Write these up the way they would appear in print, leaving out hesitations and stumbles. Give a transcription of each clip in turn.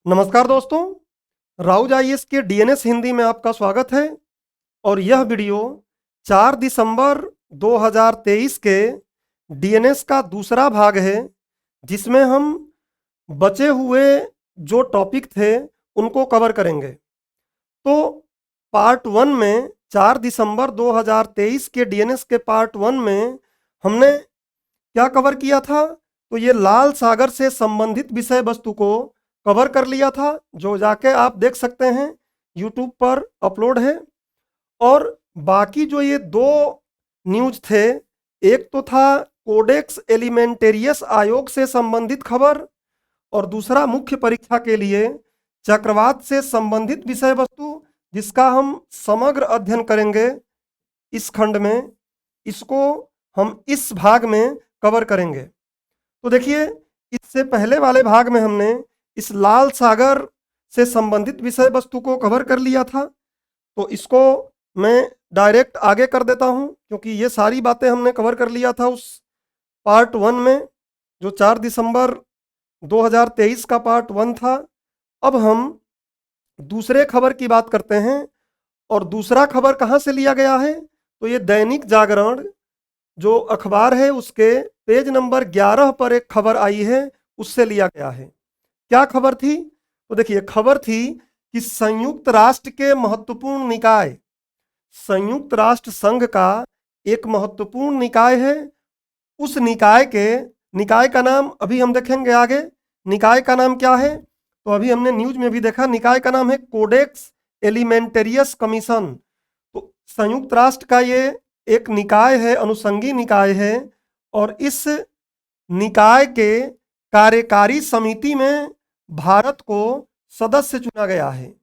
नमस्कार दोस्तों, राउज आईएएस के डीएनएस हिंदी में आपका स्वागत है। और यह वीडियो 4 दिसंबर 2023 के डीएनएस का दूसरा भाग है, जिसमें हम बचे हुए जो टॉपिक थे उनको कवर करेंगे। तो पार्ट 1 में 4 दिसंबर 2023 के डीएनएस के पार्ट 1 में हमने क्या कवर किया था? तो ये लाल सागर से संबंधित विषय वस्तु को कवर कर लिया था, जो जाके आप देख सकते हैं, यूट्यूब पर अपलोड है। और बाकी जो ये दो न्यूज थे, एक तो था कोडेक्स एलिमेंटेरियस आयोग से संबंधित खबर, और दूसरा मुख्य परीक्षा के लिए चक्रवात से संबंधित विषय वस्तु, जिसका हम समग्र अध्ययन करेंगे इस खंड में। इसको हम इस भाग में कवर करेंगे। तो देखिए, इससे पहले वाले भाग में हमने इस लाल सागर से संबंधित विषय वस्तु को कवर कर लिया था, तो इसको मैं डायरेक्ट आगे कर देता हूं, क्योंकि ये सारी बातें हमने कवर कर लिया था उस पार्ट 1 में, जो 4 दिसंबर 2023 का पार्ट 1 था। अब हम दूसरे खबर की बात करते हैं। और दूसरा खबर कहाँ से लिया गया है? तो ये दैनिक जागरण जो अखबार है, उसके पेज नंबर 11 पर एक खबर आई है, उससे लिया गया है। क्या खबर थी? तो देखिए, खबर थी कि संयुक्त राष्ट्र के महत्वपूर्ण निकाय, संयुक्त राष्ट्र संघ का एक महत्वपूर्ण निकाय है। उस निकाय का नाम अभी हम देखेंगे आगे। निकाय का नाम क्या है? तो अभी हमने न्यूज में भी देखा, निकाय का नाम है कोडेक्स एलिमेंटेरियस कमीशन। तो संयुक्त राष्ट्र का ये एक निकाय है, अनुषंगी निकाय है, और इस निकाय के कार्यकारी समिति में भारत को सदस्य चुना गया है,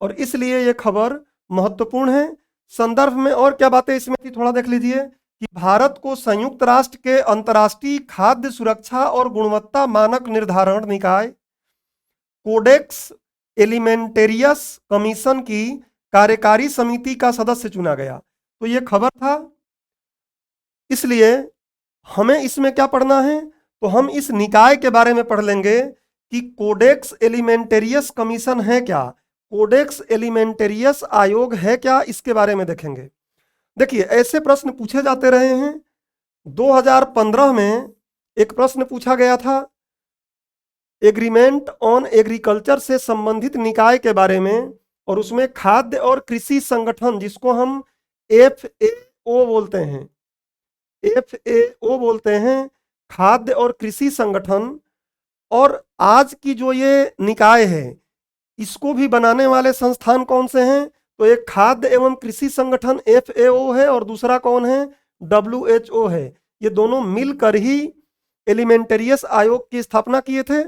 और इसलिए ये खबर महत्वपूर्ण है। संदर्भ में और क्या बातें इसमें थी, थोड़ा देख लीजिए कि भारत को संयुक्त राष्ट्र के अंतर्राष्ट्रीय खाद्य सुरक्षा और गुणवत्ता मानक निर्धारण निकाय कोडेक्स एलिमेंटेरियस कमीशन की कार्यकारी समिति का सदस्य चुना गया। तो ये खबर था, इसलिए हमें इसमें क्या पढ़ना है? तो हम इस निकाय के बारे में पढ़ लेंगे कि कोडेक्स एलिमेंटेरियस कमीशन है क्या, कोडेक्स एलिमेंटेरियस आयोग है क्या, इसके बारे में देखेंगे। देखिए, ऐसे प्रश्न पूछे जाते रहे हैं। 2015 में एक प्रश्न पूछा गया था एग्रीमेंट ऑन एग्रीकल्चर से संबंधित निकाय के बारे में, और उसमें खाद्य और कृषि संगठन, जिसको हम FAO बोलते हैं, खाद्य और कृषि संगठन। और आज की जो ये निकाय है, इसको भी बनाने वाले संस्थान कौन से हैं? तो एक खाद्य एवं कृषि संगठन FAO है, और दूसरा कौन है? WHO है। ये दोनों मिलकर ही एलिमेंटेरियस आयोग की स्थापना किए थे।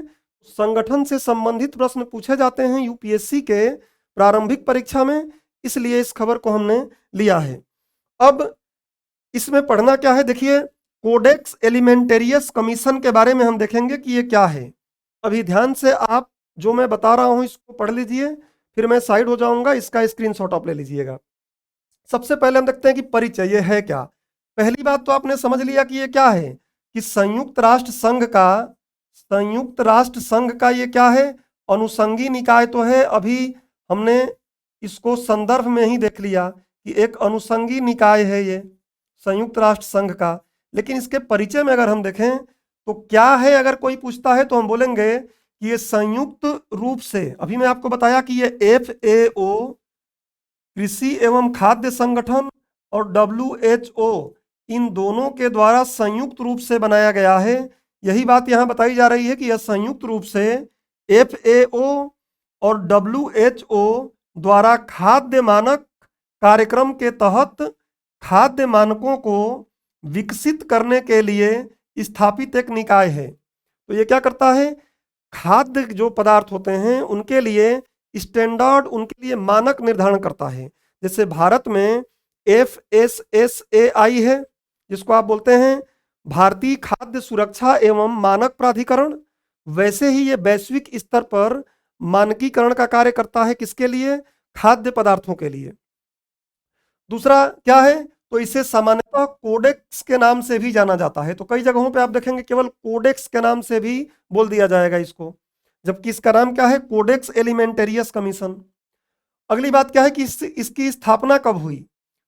संगठन से संबंधित प्रश्न पूछे जाते हैं यूपीएससी के प्रारंभिक परीक्षा में, इसलिए इस खबर को हमने लिया है। अब इसमें पढ़ना क्या है? देखिए, कोडेक्स एलिमेंटेरियस कमीशन के बारे में हम देखेंगे कि ये क्या है। अभी ध्यान से आप जो मैं बता रहा हूं इसको पढ़ लीजिए, फिर मैं साइड हो जाऊंगा, इसका स्क्रीनशॉट आप ले लीजिएगा। सबसे पहले हम देखते हैं कि परिचय ये है क्या। पहली बात तो आपने समझ लिया कि ये क्या है, कि संयुक्त राष्ट्र संघ का ये क्या है? अनुषंगी निकाय तो है। अभी हमने इसको संदर्भ में ही देख लिया कि एक अनुषंगी निकाय है ये संयुक्त राष्ट्र संघ का। लेकिन इसके परिचय में अगर हम देखें तो क्या है, अगर कोई पूछता है तो हम बोलेंगे कि ये संयुक्त रूप से, अभी मैं आपको बताया कि ये FAO कृषि एवं खाद्य संगठन और WHO, इन दोनों के द्वारा संयुक्त रूप से बनाया गया है। यही बात यहाँ बताई जा रही है कि यह संयुक्त रूप से FAO और WHO द्वारा खाद्य मानक कार्यक्रम के तहत खाद्य मानकों को विकसित करने के लिए स्थापित एक निकाय है। तो ये क्या करता है? खाद्य जो पदार्थ होते हैं उनके लिए स्टैंडर्ड, उनके लिए मानक निर्धारण करता है। जैसे भारत में FSSAI है, जिसको आप बोलते हैं भारतीय खाद्य सुरक्षा एवं मानक प्राधिकरण, वैसे ही ये वैश्विक स्तर पर मानकीकरण का कार्य करता है। किसके लिए? खाद्य पदार्थों के लिए। दूसरा क्या है? तो इसे सामान्यतः कोडेक्स के नाम से भी जाना जाता है। तो कई जगहों पे आप देखेंगे केवल कोडेक्स के नाम से भी बोल दिया जाएगा इसको। जबकि इसका नाम क्या है, कोडेक्स एलिमेंटेरियस कमीशन। अगली बात क्या है कि इसकी स्थापना कब हुई,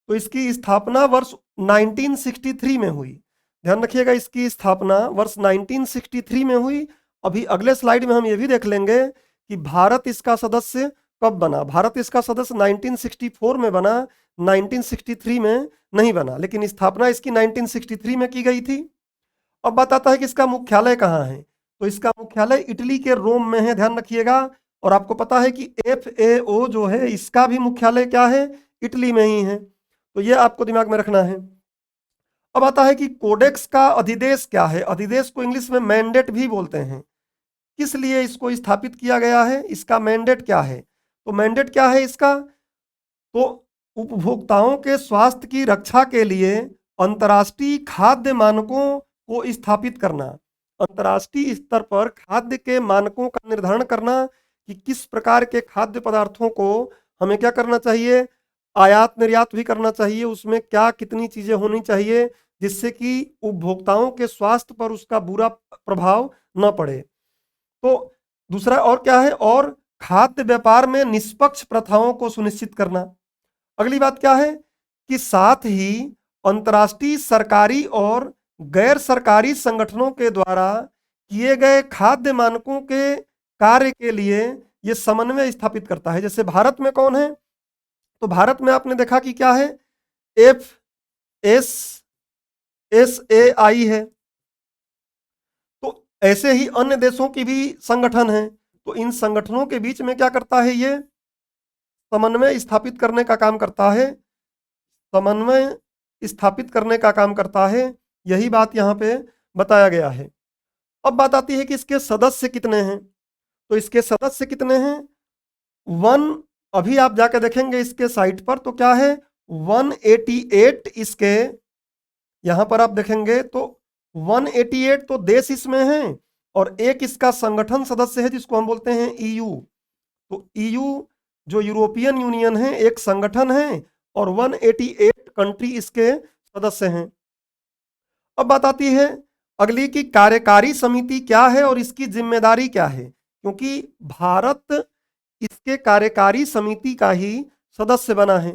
तो इसकी स्थापना वर्ष 1963 में हुई। ध्यान रखिएगा, इसकी स्थापना वर्ष 1963 में हुई। अभी अगले स्लाइड में हम ये भी देख लेंगे कि भारत इसका सदस्य कब बना। भारत इसका सदस्य 1964 में बना, 1963 में नहीं बना, लेकिन स्थापना इसकी 1963 में की गई थी। अब बताता है कि इसका मुख्यालय कहाँ है, तो इसका मुख्यालय इटली के रोम में है, ध्यान रखिएगा। और आपको पता है कि FAO जो है इसका भी मुख्यालय क्या है, इटली में ही है, तो ये आपको दिमाग में रखना है। अब आता है कि कोडेक्स का अधिदेश क्या है। अधिदेश को इंग्लिश में मैंडेट भी बोलते हैं। किस लिए इसको स्थापित किया गया है, इसका मैंडेट क्या है, तो मैंडेट क्या है इसका, तो उपभोक्ताओं के स्वास्थ्य की रक्षा के लिए अंतर्राष्ट्रीय खाद्य मानकों को स्थापित करना। अंतर्राष्ट्रीय स्तर पर खाद्य के मानकों का निर्धारण करना कि किस प्रकार के खाद्य पदार्थों को हमें क्या करना चाहिए, आयात निर्यात भी करना चाहिए, उसमें क्या कितनी चीजें होनी चाहिए जिससे कि उपभोक्ताओं के स्वास्थ्य पर उसका बुरा प्रभाव न पड़े। तो दूसरा और क्या है, और खाद्य व्यापार में निष्पक्ष प्रथाओं को सुनिश्चित करना। अगली बात क्या है कि साथ ही अंतर्राष्ट्रीय सरकारी और गैर सरकारी संगठनों के द्वारा किए गए खाद्य मानकों के कार्य के लिए यह समन्वय स्थापित करता है। जैसे भारत में कौन है, तो भारत में आपने देखा कि क्या है, FSSAI है। तो ऐसे ही अन्य देशों की भी संगठन है, तो इन संगठनों के बीच में क्या करता है, ये समन्वय स्थापित करने का काम करता है। समन्वय स्थापित करने का काम करता है, यही बात यहाँ पे बताया गया है। अब बात आती है कि इसके सदस्य कितने हैं, तो इसके सदस्य कितने हैं, अभी आप जाके देखेंगे इसके साइट पर तो क्या है 188 इसके, यहां पर आप देखेंगे तो 188 तो देश इसमें हैं और एक इसका संगठन सदस्य है जिसको हम बोलते हैं EU। तो EU जो यूरोपियन यूनियन है एक संगठन है और 188 कंट्री इसके सदस्य हैं। अब बात आती है अगली की कार्यकारी समिति क्या है और इसकी जिम्मेदारी क्या है, क्योंकि भारत इसके कार्यकारी समिति का ही सदस्य बना है।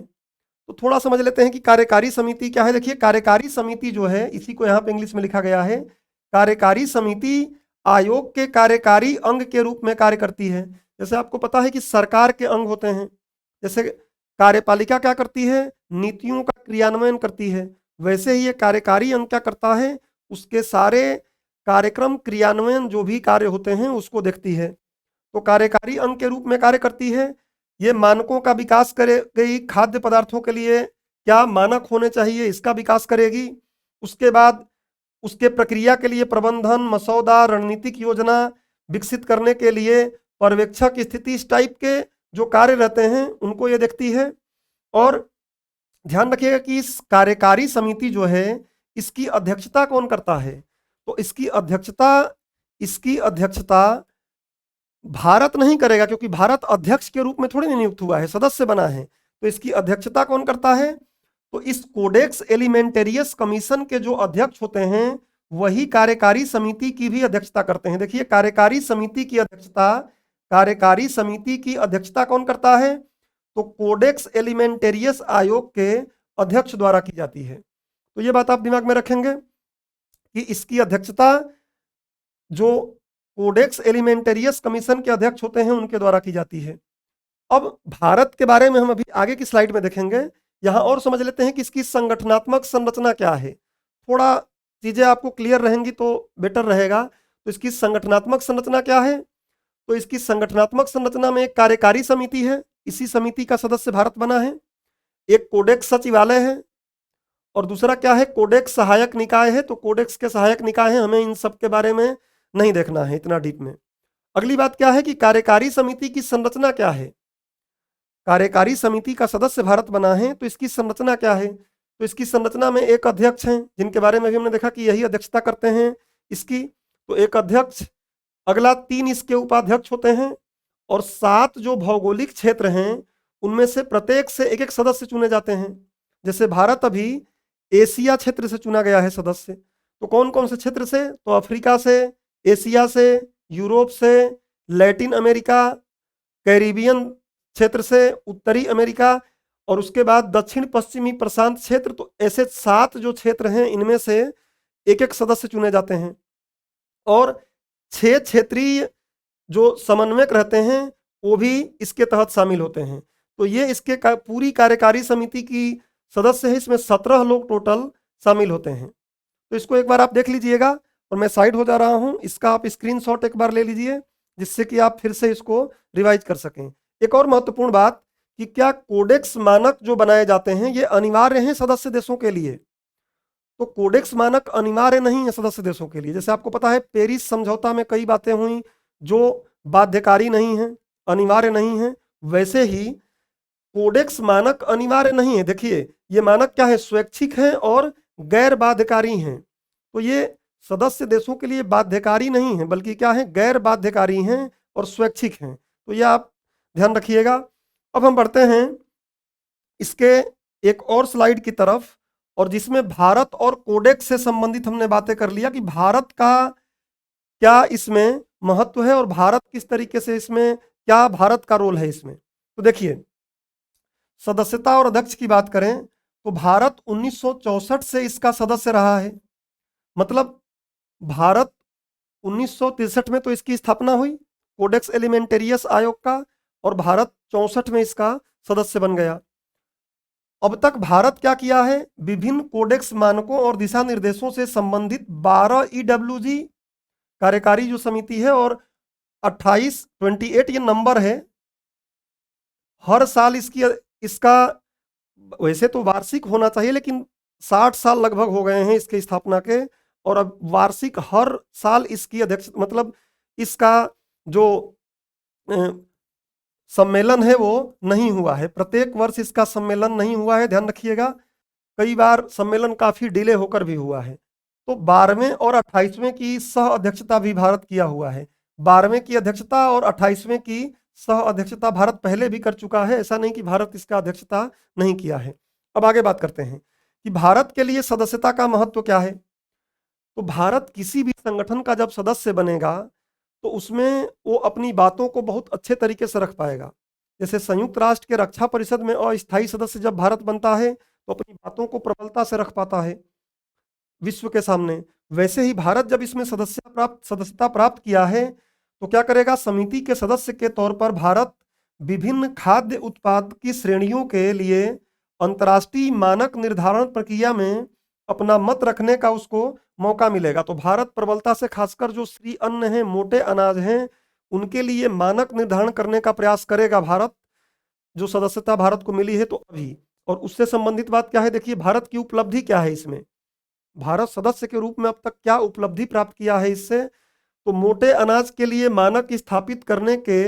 तो थोड़ा समझ लेते हैं कि कार्यकारी समिति क्या है। देखिए कार्यकारी समिति जो है इसी को यहाँ पे इंग्लिश में लिखा गया है, कार्यकारी समिति आयोग के कार्यकारी अंग के रूप में कार्य करती है। जैसे आपको पता है कि सरकार के अंग होते हैं, जैसे कार्यपालिका क्या करती है, नीतियों का क्रियान्वयन करती है, वैसे ही ये कार्यकारी अंग क्या करता है, उसके सारे कार्यक्रम क्रियान्वयन जो भी कार्य होते हैं उसको देखती है। तो कार्यकारी अंग के रूप में कार्य करती है। ये मानकों का विकास करेगी, खाद्य पदार्थों के लिए क्या मानक होने चाहिए इसका विकास करेगी। उसके बाद उसके प्रक्रिया के लिए प्रबंधन, मसौदा, रणनीतिक योजना विकसित करने के लिए पर्यवेक्षक स्थिति इस टाइप के जो कार्य रहते हैं उनको ये देखती है। और ध्यान रखिएगा कि इस कार्यकारी समिति जो है इसकी अध्यक्षता कौन करता है, तो इसकी अध्यक्षता भारत नहीं करेगा, क्योंकि भारत अध्यक्ष के रूप में थोड़ी नहीं नियुक्त हुआ है, सदस्य बना है। तो इसकी अध्यक्षता कौन करता है, तो इस कोडेक्स एलिमेंटेरियस कमीशन के जो अध्यक्ष होते हैं वही कार्यकारी समिति की भी अध्यक्षता करते हैं। देखिए कार्यकारी समिति की अध्यक्षता कौन करता है, तो कोडेक्स एलिमेंटेरियस आयोग के अध्यक्ष द्वारा की जाती है। तो ये बात आप दिमाग में रखेंगे कि इसकी अध्यक्षता जो कोडेक्स एलिमेंटेरियस कमीशन के अध्यक्ष होते हैं उनके द्वारा की जाती है। अब भारत के बारे में हम अभी आगे की स्लाइड में देखेंगे। यहां और समझ लेते हैं कि इसकी संगठनात्मक संरचना क्या है, थोड़ा चीजें आपको क्लियर रहेंगी तो बेटर रहेगा। तो इसकी संगठनात्मक संरचना क्या है, तो इसकी संगठनात्मक संरचना में एक कार्यकारी समिति है, इसी समिति का सदस्य भारत बना है, एक कोडेक्स सचिवालय है और दूसरा क्या है कोडेक्स सहायक निकाय है। तो कोडेक्स के सहायक निकाय हैं, हमें इन सब के बारे में नहीं देखना है इतना डीप में। अगली बात क्या है कि कार्यकारी समिति की संरचना क्या है, कार्यकारी समिति का सदस्य भारत बना है तो इसकी संरचना क्या है, तो इसकी संरचना में एक अध्यक्ष हैं जिनके बारे में भी हमने देखा कि यही अध्यक्षता करते हैं इसकी। तो एक अध्यक्ष, अगला 3 इसके उपाध्यक्ष होते हैं और 7 जो भौगोलिक क्षेत्र हैं उनमें से प्रत्येक से एक एक सदस्य चुने जाते हैं। जैसे भारत अभी एशिया क्षेत्र से चुना गया है सदस्य, तो कौन कौन से क्षेत्र से, तो अफ्रीका से, एशिया से, यूरोप से, लैटिन अमेरिका, कैरिबियन क्षेत्र से उत्तरी अमेरिका और उसके बाद दक्षिण पश्चिमी प्रशांत क्षेत्र। तो ऐसे 7 जो क्षेत्र हैं इनमें से एक एक सदस्य चुने जाते हैं और 6 क्षेत्रीय जो समन्वयक रहते हैं वो भी इसके तहत शामिल होते हैं। तो ये इसके पूरी कार्यकारी समिति की सदस्य है, इसमें 17 लोग टोटल शामिल होते हैं। तो इसको एक बार आप देख लीजिएगा और मैं साइड हो जा रहा हूं, इसका आप स्क्रीनशॉट एक बार ले लीजिए जिससे कि आप फिर से इसको रिवाइज कर सकें। एक और महत्वपूर्ण बात कि क्या कोडेक्स मानक जो बनाए जाते हैं ये अनिवार्य हैं सदस्य देशों के लिए? तो कोडेक्स मानक अनिवार्य नहीं है सदस्य देशों के लिए। जैसे आपको पता है पेरिस समझौता में कई बातें हुई जो बाध्यकारी नहीं है, अनिवार्य नहीं है, वैसे ही कोडेक्स मानक अनिवार्य नहीं है। देखिए ये मानक क्या है, स्वैच्छिक हैं और गैर बाध्यकारी हैं। तो ये सदस्य देशों के लिए बाध्यकारी नहीं है बल्कि क्या है, गैर बाध्यकारी हैं और स्वैच्छिक हैं। तो ये आप ध्यान रखिएगा। अब हम बढ़ते हैं इसके एक और स्लाइड की तरफ और जिसमें भारत और कोडेक्स से संबंधित हमने बातें कर लिया कि भारत का क्या इसमें महत्व है और भारत किस तरीके से इसमें, क्या भारत का रोल है इसमें। तो देखिए सदस्यता और अध्यक्ष की बात करें तो भारत 1964 से इसका सदस्य रहा है। मतलब भारत 1963 में तो इसकी स्थापना हुई कोडेक्स एलिमेंटेरियस आयोग का और भारत 64 में इसका सदस्य बन गया। अब तक भारत क्या किया है, विभिन्न कोडेक्स मानकों और दिशा निर्देशों से संबंधित 12 ईडब्ल्यूजी कार्यकारी जो समिति है और 28 ये नंबर है। हर साल इसका वैसे तो वार्षिक होना चाहिए लेकिन 60 साल लगभग हो गए हैं इसके स्थापना के और अब वार्षिक हर साल इसकी अध्यक्ष मतलब इसका जो सम्मेलन है वो नहीं हुआ है। प्रत्येक वर्ष इसका सम्मेलन नहीं हुआ है, ध्यान रखिएगा। कई बार सम्मेलन काफी डिले होकर भी हुआ है। तो 12वें और 28वें की सह अध्यक्षता भी भारत किया हुआ है। 12वें की अध्यक्षता और 28वें की सह अध्यक्षता भारत पहले भी कर चुका है, ऐसा नहीं कि भारत इसका अध्यक्षता नहीं किया है। अब आगे बात करते हैं कि भारत के लिए सदस्यता का महत्व क्या है। तो भारत किसी भी संगठन का जब सदस्य बनेगा तो उसमें वो अपनी बातों को बहुत अच्छे तरीके से रख पाएगा। जैसे संयुक्त राष्ट्र के रक्षा परिषद में अस्थायी सदस्य जब भारत बनता है तो अपनी बातों को प्रबलता से रख पाता है विश्व के सामने। वैसे ही भारत जब इसमें सदस्यता प्राप्त किया है तो क्या करेगा, समिति के सदस्य के तौर पर भारत विभिन्न खाद्य उत्पाद की श्रेणियों के लिए अंतर्राष्ट्रीय मानक निर्धारण प्रक्रिया में अपना मत रखने का उसको मौका मिलेगा। तो भारत प्रबलता से खासकर जो श्री अन्न है, मोटे अनाज हैं, उनके लिए मानक निर्धारण करने का प्रयास करेगा भारत, जो सदस्यता भारत को मिली है तो अभी। और उससे संबंधित बात क्या है, देखिए भारत की उपलब्धि क्या है इसमें, भारत सदस्य के रूप में अब तक क्या उपलब्धि प्राप्त किया है इससे। तो मोटे अनाज के लिए मानक स्थापित करने के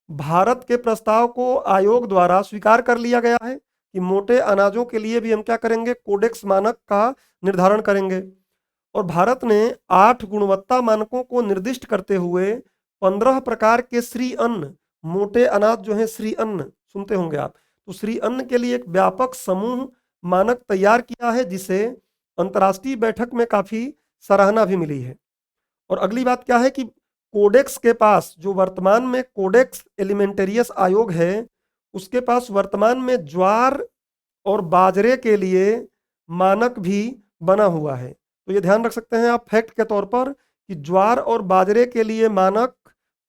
भारत के प्रस्ताव को आयोग द्वारा स्वीकार कर लिया गया है कि मोटे अनाजों के लिए भी हम क्या करेंगे, कोडेक्स मानक का निर्धारण करेंगे। और भारत ने 8 गुणवत्ता मानकों को निर्दिष्ट करते हुए 15 प्रकार के श्री अन्न, मोटे अनाज जो है श्री अन्न सुनते होंगे आप, तो श्री अन्न के लिए एक व्यापक समूह मानक तैयार किया है जिसे अंतर्राष्ट्रीय बैठक में काफी सराहना भी मिली है। और अगली बात क्या है कि कोडेक्स के पास जो वर्तमान में कोडेक्स एलिमेंटेरियस आयोग है उसके पास वर्तमान में ज्वार और बाजरे के लिए मानक भी बना हुआ है। तो ये ध्यान रख सकते हैं आप फैक्ट के तौर पर कि ज्वार और बाजरे के लिए मानक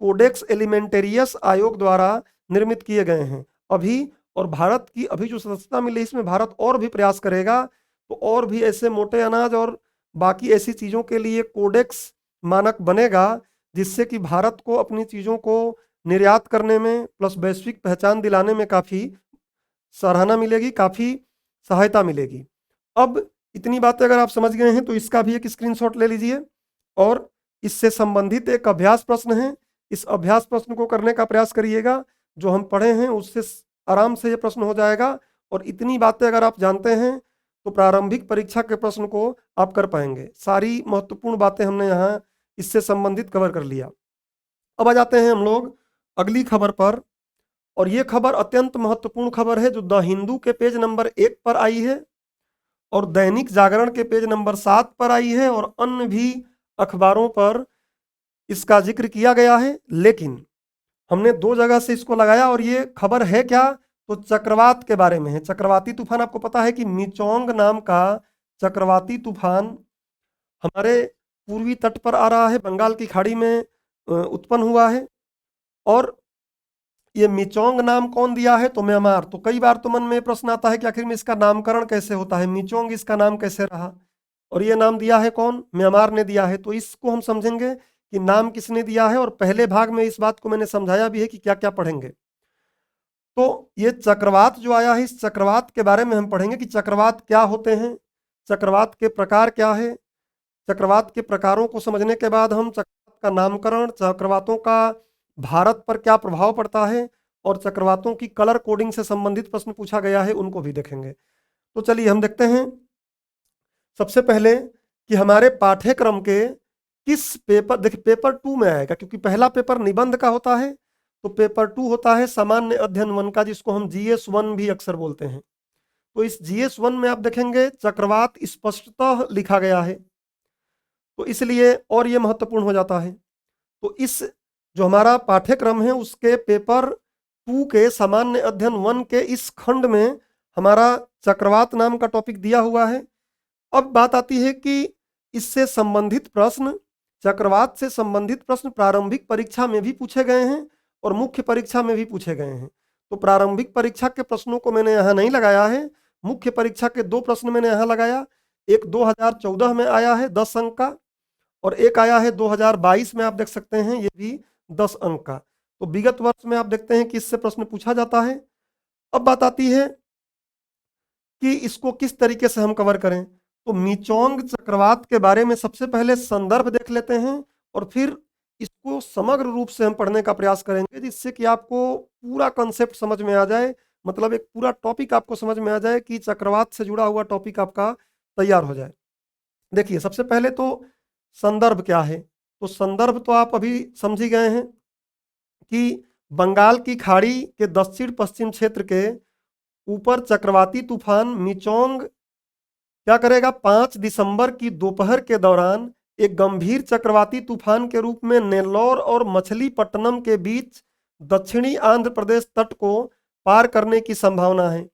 कोडेक्स एलिमेंटेरियस आयोग द्वारा निर्मित किए गए हैं अभी। और भारत की अभी जो सदस्यता मिली इसमें भारत और भी प्रयास करेगा तो और भी ऐसे मोटे अनाज और बाकी ऐसी चीज़ों के लिए कोडेक्स मानक बनेगा जिससे कि भारत को अपनी चीज़ों को निर्यात करने में प्लस वैश्विक पहचान दिलाने में काफ़ी सराहना मिलेगी, काफ़ी सहायता मिलेगी। अब इतनी बातें अगर आप समझ गए हैं तो इसका भी एक स्क्रीनशॉट ले लीजिए और इससे संबंधित एक अभ्यास प्रश्न है, इस अभ्यास प्रश्न को करने का प्रयास करिएगा। जो हम पढ़े हैं उससे आराम से ये प्रश्न हो जाएगा और इतनी बातें अगर आप जानते हैं तो प्रारंभिक परीक्षा के प्रश्न को आप कर पाएंगे। सारी महत्वपूर्ण बातें हमने यहाँ इससे संबंधित कवर कर लिया। अब आ जाते हैं हम लोग अगली खबर पर और ये खबर अत्यंत महत्वपूर्ण खबर है जो द हिंदू के पेज नंबर 1 पर आई है और दैनिक जागरण के पेज नंबर 7 पर आई है और अन्य भी अखबारों पर इसका जिक्र किया गया है। लेकिन हमने दो जगह से इसको लगाया और ये खबर है क्या, तो चक्रवात के बारे में है। चक्रवाती तूफान आपको पता है कि मिचोंग नाम का चक्रवाती तूफान हमारे पूर्वी तट पर आ रहा है, बंगाल की खाड़ी में उत्पन्न हुआ है। और ये मिचोंग नाम कौन दिया है, तो म्यांमार। तो कई बार तो मन में प्रश्न आता है कि आखिर में इसका नामकरण कैसे होता है, मिचोंग इसका नाम कैसे रहा, और ये नाम दिया है कौन, म्यांमार ने दिया है। तो इसको हम समझेंगे कि नाम किसने दिया है, और पहले भाग में इस बात को मैंने समझाया भी है कि क्या क्या पढ़ेंगे। तो ये चक्रवात जो आया है, इस चक्रवात के बारे में हम पढ़ेंगे कि चक्रवात क्या होते हैं, चक्रवात के प्रकार क्या है। चक्रवात के प्रकारों को समझने के बाद हम चक्रवात का नामकरण, चक्रवातों का भारत पर क्या प्रभाव पड़ता है, और चक्रवातों की कलर कोडिंग से संबंधित प्रश्न पूछा गया है उनको भी देखेंगे। तो चलिए हम देखते हैं सबसे पहले कि हमारे पाठ्यक्रम के किस पेपर, देखिए पेपर 2 में आएगा, क्योंकि पहला पेपर निबंध का होता है, तो पेपर 2 होता है सामान्य अध्ययन 1 का, जिसको हम GS1 भी अक्सर बोलते हैं। तो इस GS1 में आप देखेंगे चक्रवात स्पष्टतः लिखा गया है, तो इसलिए और ये महत्वपूर्ण हो जाता है। तो इस जो हमारा पाठ्यक्रम है उसके पेपर 2 के सामान्य अध्ययन 1 के इस खंड में हमारा चक्रवात नाम का टॉपिक दिया हुआ है। अब बात आती है कि इससे संबंधित प्रश्न, चक्रवात से संबंधित प्रश्न प्रारंभिक परीक्षा में भी पूछे गए हैं और मुख्य परीक्षा में भी पूछे गए हैं। तो प्रारंभिक परीक्षा के प्रश्नों को मैंने यहाँ नहीं लगाया है, मुख्य परीक्षा के 2 प्रश्न मैंने यहाँ लगाया। एक 2014 में आया है 10 अंक का, और एक आया है 2022 में, आप देख सकते हैं ये भी 10 अंक का। तो विगत वर्ष में आप देखते हैं कि इससे प्रश्न पूछा जाता है। अब बात आती है कि इसको किस तरीके से हम कवर करें। तो मिचोंग चक्रवात के बारे में सबसे पहले संदर्भ देख लेते हैं, और फिर इसको समग्र रूप से हम पढ़ने का प्रयास करेंगे, जिससे कि आपको पूरा कंसेप्ट समझ में आ जाए, मतलब एक पूरा टॉपिक आपको समझ में आ जाए कि चक्रवात से जुड़ा हुआ टॉपिक आपका तैयार हो जाए। देखिए सबसे पहले तो संदर्भ क्या है, तो संदर्भ तो आप अभी समझ ही गए हैं कि बंगाल की खाड़ी के दक्षिण पश्चिम क्षेत्र के ऊपर चक्रवाती तूफान मिचोंग क्या करेगा, 5 दिसंबर की दोपहर के दौरान एक गंभीर चक्रवाती तूफान के रूप में नेल्लौर और मछलीपट्टनम के बीच दक्षिणी आंध्र प्रदेश तट को पार करने की संभावना है,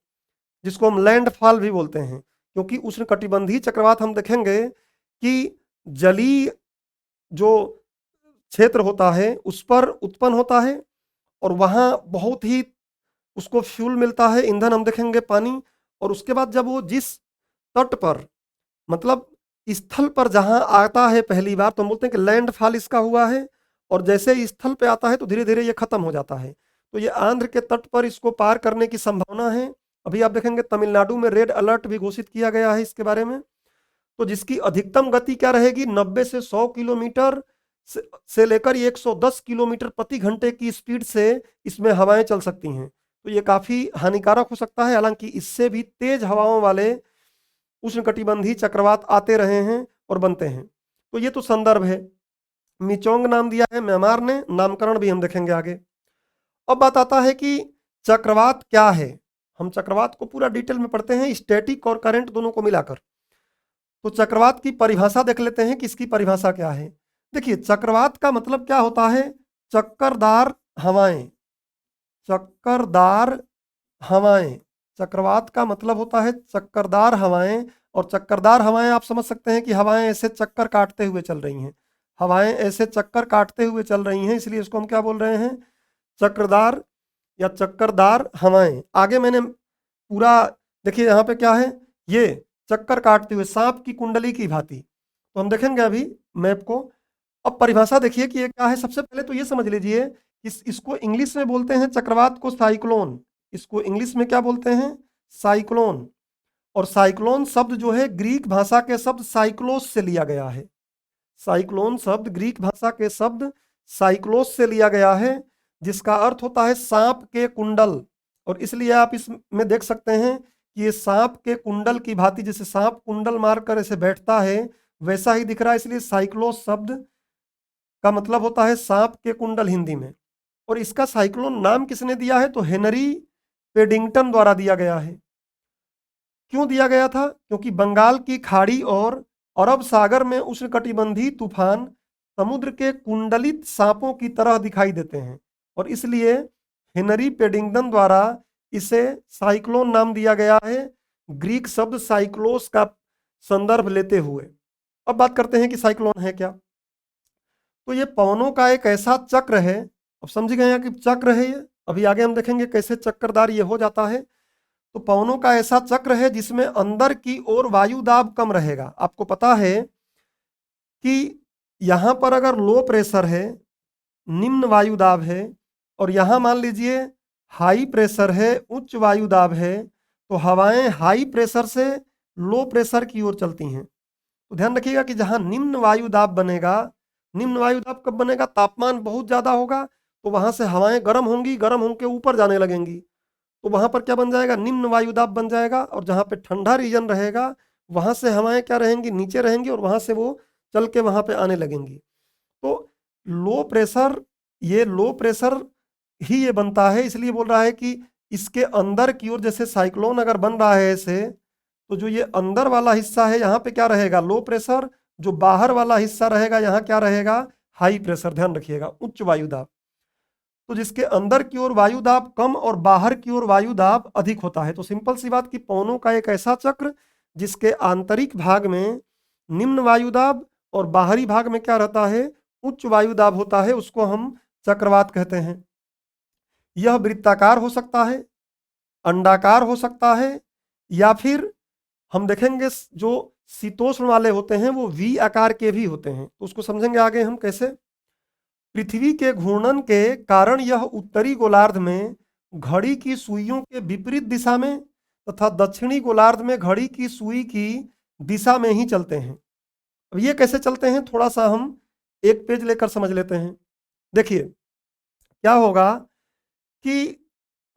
जिसको हम लैंडफॉल भी बोलते हैं। क्योंकि उष्णकटिबंधीय चक्रवात हम देखेंगे कि जलीय जो क्षेत्र होता है उस पर उत्पन्न होता है, और वहाँ बहुत ही उसको फ्यूल मिलता है, ईंधन हम देखेंगे पानी। और उसके बाद जब वो जिस तट पर, मतलब स्थल पर जहां आता है पहली बार, तो हम बोलते हैं कि लैंडफॉल इसका हुआ है, और जैसे ही स्थल पे आता है तो धीरे धीरे ये खत्म हो जाता है। तो ये आंध्र के तट पर इसको पार करने की संभावना है। अभी आप देखेंगे तमिलनाडु में रेड अलर्ट भी घोषित किया गया है इसके बारे में। तो जिसकी अधिकतम गति क्या रहेगी, 90 से 100 किलोमीटर से लेकर 110 किलोमीटर प्रति घंटे की स्पीड से इसमें हवाएं चल सकती हैं। तो ये काफी हानिकारक हो सकता है, हालांकि इससे भी तेज हवाओं वाले उष्णकटिबंधीय चक्रवात आते रहे हैं और बनते हैं। तो ये तो संदर्भ है। मिचोंग नाम दिया है म्यांमार ने, नामकरण भी हम देखेंगे आगे। अब बात आता है कि चक्रवात क्या है। हम चक्रवात को पूरा डिटेल में पढ़ते हैं, स्टैटिक और करंट दोनों को मिलाकर। तो चक्रवात की परिभाषा देख लेते हैं कि इसकी परिभाषा क्या है। देखिए चक्रवात का मतलब क्या होता है, चक्करदार हवाएं, चक्करदार हवाएं। चक्रवात का मतलब होता है चक्करदार हवाएं, और चक्करदार हवाएं आप समझ सकते हैं कि हवाएं ऐसे चक्कर काटते हुए चल रही हैं, हवाएं ऐसे चक्कर काटते हुए चल रही हैं, इसलिए इसको हम क्या बोल रहे हैं, चक्रदार या चक्करदार हवाएं। आगे मैंने पूरा, देखिए यहाँ पे क्या है, ये चक्कर काटते हुए सांप की कुंडली की भांति। तो हम देखेंगे अभी मैप को। अब परिभाषा देखिए कि ये क्या है। सबसे पहले तो ये समझ लीजिए, इसको इंग्लिश में बोलते हैं चक्रवात को साइक्लोन। इसको इंग्लिश में क्या बोलते हैं, साइक्लोन। और साइक्लोन शब्द जो है ग्रीक भाषा के शब्द साइक्लोस से लिया गया है। साइक्लोन शब्द ग्रीक भाषा के शब्द साइक्लोस से लिया गया है, जिसका अर्थ होता है सांप के कुंडल। और इसलिए आप इसमें देख सकते हैं कि ये सांप के कुंडल की भांति, जैसे सांप कुंडल मारकर ऐसे बैठता है वैसा ही दिख रहा है, इसलिए साइक्लोस शब्द का मतलब होता है सांप के कुंडल हिंदी में। और इसका साइक्लोन नाम किसने दिया है, तो हेनरी पेडिंगटन द्वारा दिया गया है। क्यों दिया गया था, क्योंकि बंगाल की खाड़ी और अरब सागर में उष्णकटिबंधीय तूफान समुद्र के कुंडलित सांपों की तरह दिखाई देते हैं, और इसलिए हेनरी पेडिंगटन द्वारा इसे साइक्लोन नाम दिया गया है, ग्रीक शब्द साइक्लोस का संदर्भ लेते हुए। अब बात करते हैं कि साइक्लोन है क्या। तो ये पवनों का एक ऐसा चक्र है, अब समझ गए हैं कि चक्र है ये, अभी आगे हम देखेंगे कैसे चक्करदार ये हो जाता है। तो पवनों का ऐसा चक्र है जिसमें अंदर की ओर वायु दाब कम रहेगा। आपको पता है कि यहां पर अगर लो प्रेशर है, निम्न वायु दाब है, और यहां मान लीजिए हाई प्रेशर है, उच्च वायु दाब है, तो हवाएं हाई प्रेशर से लो प्रेशर की ओर चलती हैं। तो ध्यान रखिएगा कि जहां निम्न वायु दाब बनेगा, निम्न वायु दाब कब बनेगा, तापमान बहुत ज्यादा होगा तो वहां से हवाएं गर्म होंगी, गर्म होकर ऊपर जाने लगेंगी, तो वहां पर क्या बन जाएगा, निम्न वायु दाब बन जाएगा। और जहां पे ठंडा रीजन रहेगा वहां से हवाएं क्या रहेंगी, नीचे रहेंगी, और वहां से वो चल के वहां पे आने लगेंगी। तो लो प्रेशर, ये लो प्रेशर ही ये बनता है, इसलिए बोल रहा है कि इसके अंदर की ओर जैसे साइक्लोन अगर बन रहा है ऐसे, तो जो ये अंदर वाला हिस्सा है यहाँ पे क्या रहेगा, लो प्रेशर, जो बाहर वाला हिस्सा रहेगा यहाँ क्या रहेगा, हाई प्रेशर। ध्यान रखिएगा, उच्च वायु दाब। तो जिसके अंदर की ओर वायु दाब कम और बाहर की ओर वायु दाब अधिक होता है। तो सिंपल सी बात कि पवनों का एक ऐसा चक्र जिसके आंतरिक भाग में निम्न वायु दाब और बाहरी भाग में क्या रहता है, उच्च वायु दाब होता है, उसको हम चक्रवात कहते हैं। यह वृत्ताकार हो सकता है, अंडाकार हो सकता है, या फिर हम देखेंगे जो शीतोष्ण वाले होते हैं वो वी आकार के भी होते हैं। तो उसको समझेंगे आगे हम कैसे। पृथ्वी के घूर्णन के कारण यह उत्तरी गोलार्ध में घड़ी की सुइयों के विपरीत दिशा में तथा दक्षिणी गोलार्ध में घड़ी की सुई की दिशा में ही चलते हैं। अब ये कैसे चलते हैं, थोड़ा सा हम एक पेज लेकर समझ लेते हैं। देखिए क्या होगा कि